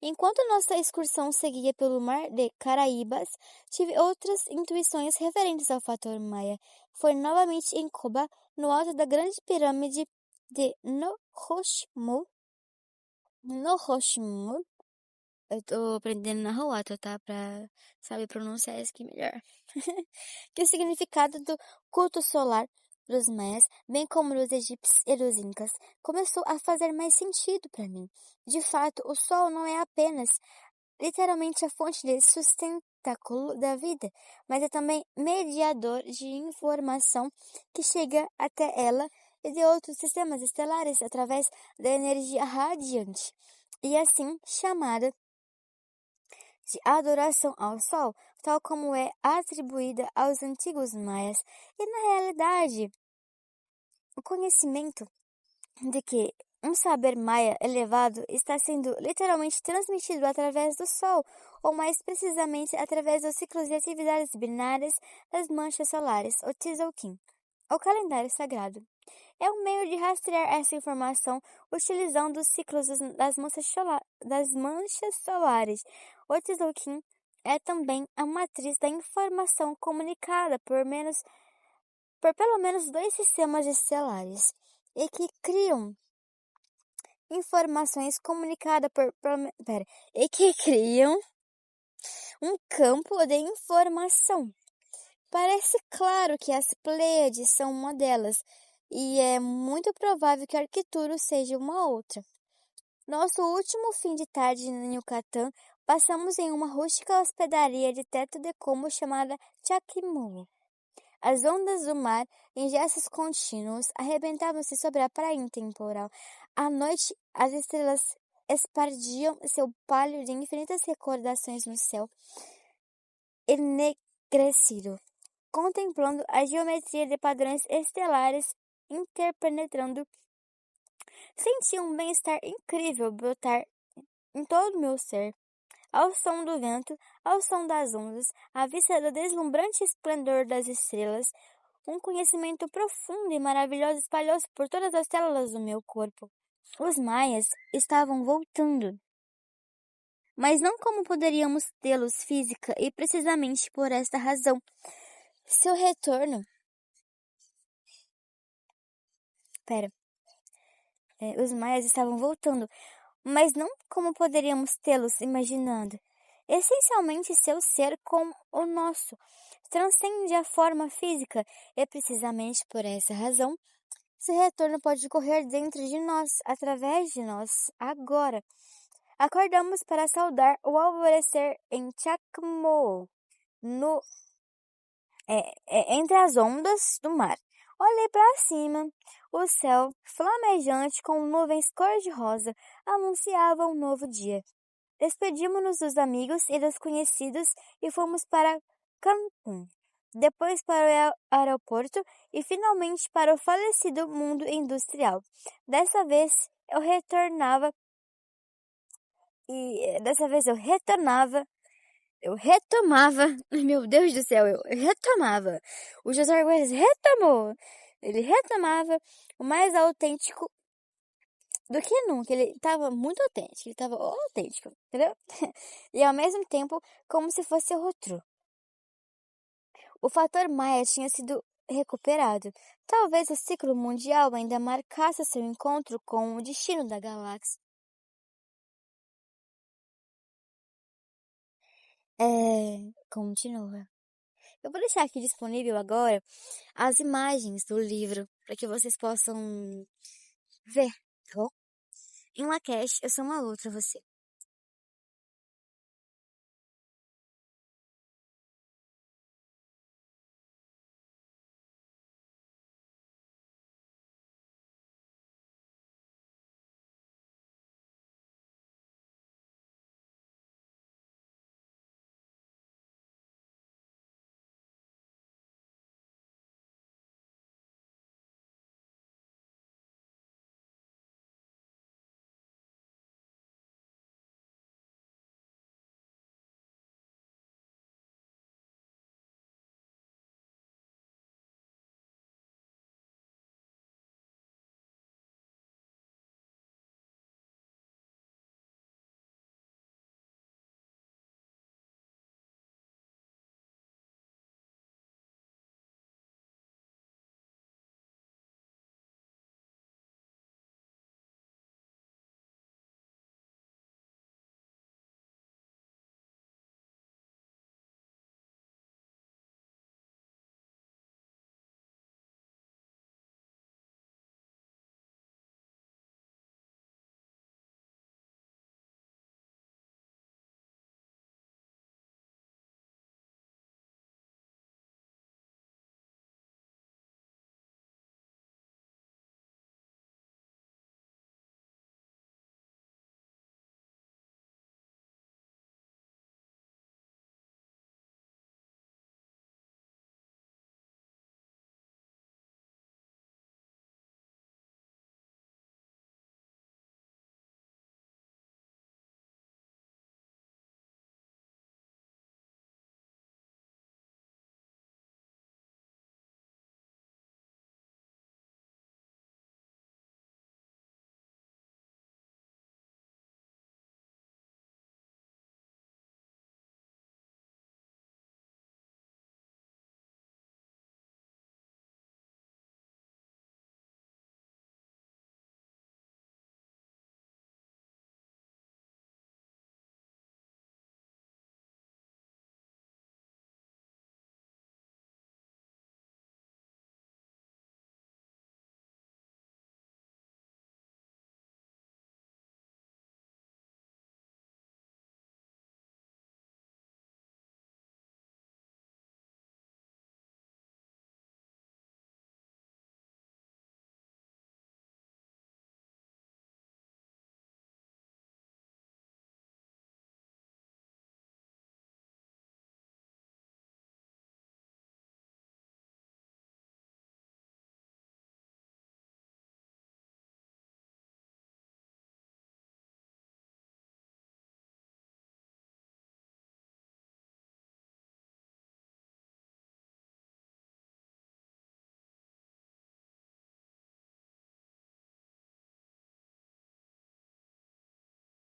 Enquanto nossa excursão seguia pelo mar de Caraíbas, tive outras intuições referentes ao fator maia. Foi novamente em Cuba, no alto da grande pirâmide de Nohoshmu. Eu tô aprendendo na Nahuatl, tá? Pra saber pronunciar isso aqui melhor. Que o significado do culto solar dos maias, bem como dos egípcios e dos incas, começou a fazer mais sentido para mim. De fato, o sol não é apenas literalmente a fonte de sustentáculo da vida, mas é também mediador de informação que chega até ela e de outros sistemas estelares através da energia radiante, e assim chamada de adoração ao sol, tal como é atribuída aos antigos maias. E na realidade, o conhecimento de que um saber maia elevado está sendo literalmente transmitido através do Sol, ou mais precisamente através dos ciclos de atividades binárias das manchas solares, o Tzolk'in. O calendário sagrado é um meio de rastrear essa informação utilizando os ciclos das manchas solares. O Tzolk'in é também a matriz da informação comunicada por pelo menos dois sistemas estelares e que criam informações comunicadas e que criam um campo de informação. Parece claro que as Pleiades são uma delas, e é muito provável que Arcturo seja uma outra. Nosso último fim de tarde em Yucatán, passamos em uma rústica hospedaria de teto de como chamada Chacmulo. As ondas do mar, em gestos contínuos, arrebentavam-se sobre a praia intemporal. À noite, as estrelas espargiam seu pálio de infinitas recordações no céu enegrecido, contemplando a geometria de padrões estelares interpenetrando. Senti um bem-estar incrível brotar em todo o meu ser. Ao som do vento, ao som das ondas, à vista do deslumbrante esplendor das estrelas, um conhecimento profundo e maravilhoso espalhou-se por todas as células do meu corpo. Os maias estavam voltando, mas não como poderíamos tê-los física e precisamente por esta razão. Seu retorno... os maias estavam voltando, mas não como poderíamos tê-los imaginando. Essencialmente, seu ser como o nosso transcende a forma física e precisamente por essa razão, seu retorno pode ocorrer dentro de nós, através de nós, agora. Acordamos para saudar o alvorecer em Chacmoo, no entre as ondas do mar. Olhei para cima. O céu, flamejante com nuvens cor-de-rosa, anunciava um novo dia. Despedimos-nos dos amigos e dos conhecidos e fomos para Cancún, depois para o aeroporto e finalmente para o falecido mundo industrial. Dessa vez eu retornava eu retomava, meu Deus do céu, eu retomava. O José Arguelles retomou. Ele retomava o mais autêntico do que nunca. Ele estava muito autêntico, ele estava autêntico, entendeu? E ao mesmo tempo, como se fosse outro. O fator Maia tinha sido recuperado. Talvez o ciclo mundial ainda marcasse seu encontro com o destino da galáxia. Continua. Eu vou deixar aqui disponível agora as imagens do livro para que vocês possam ver, tá bom? Em Lakesh, eu sou uma outra você.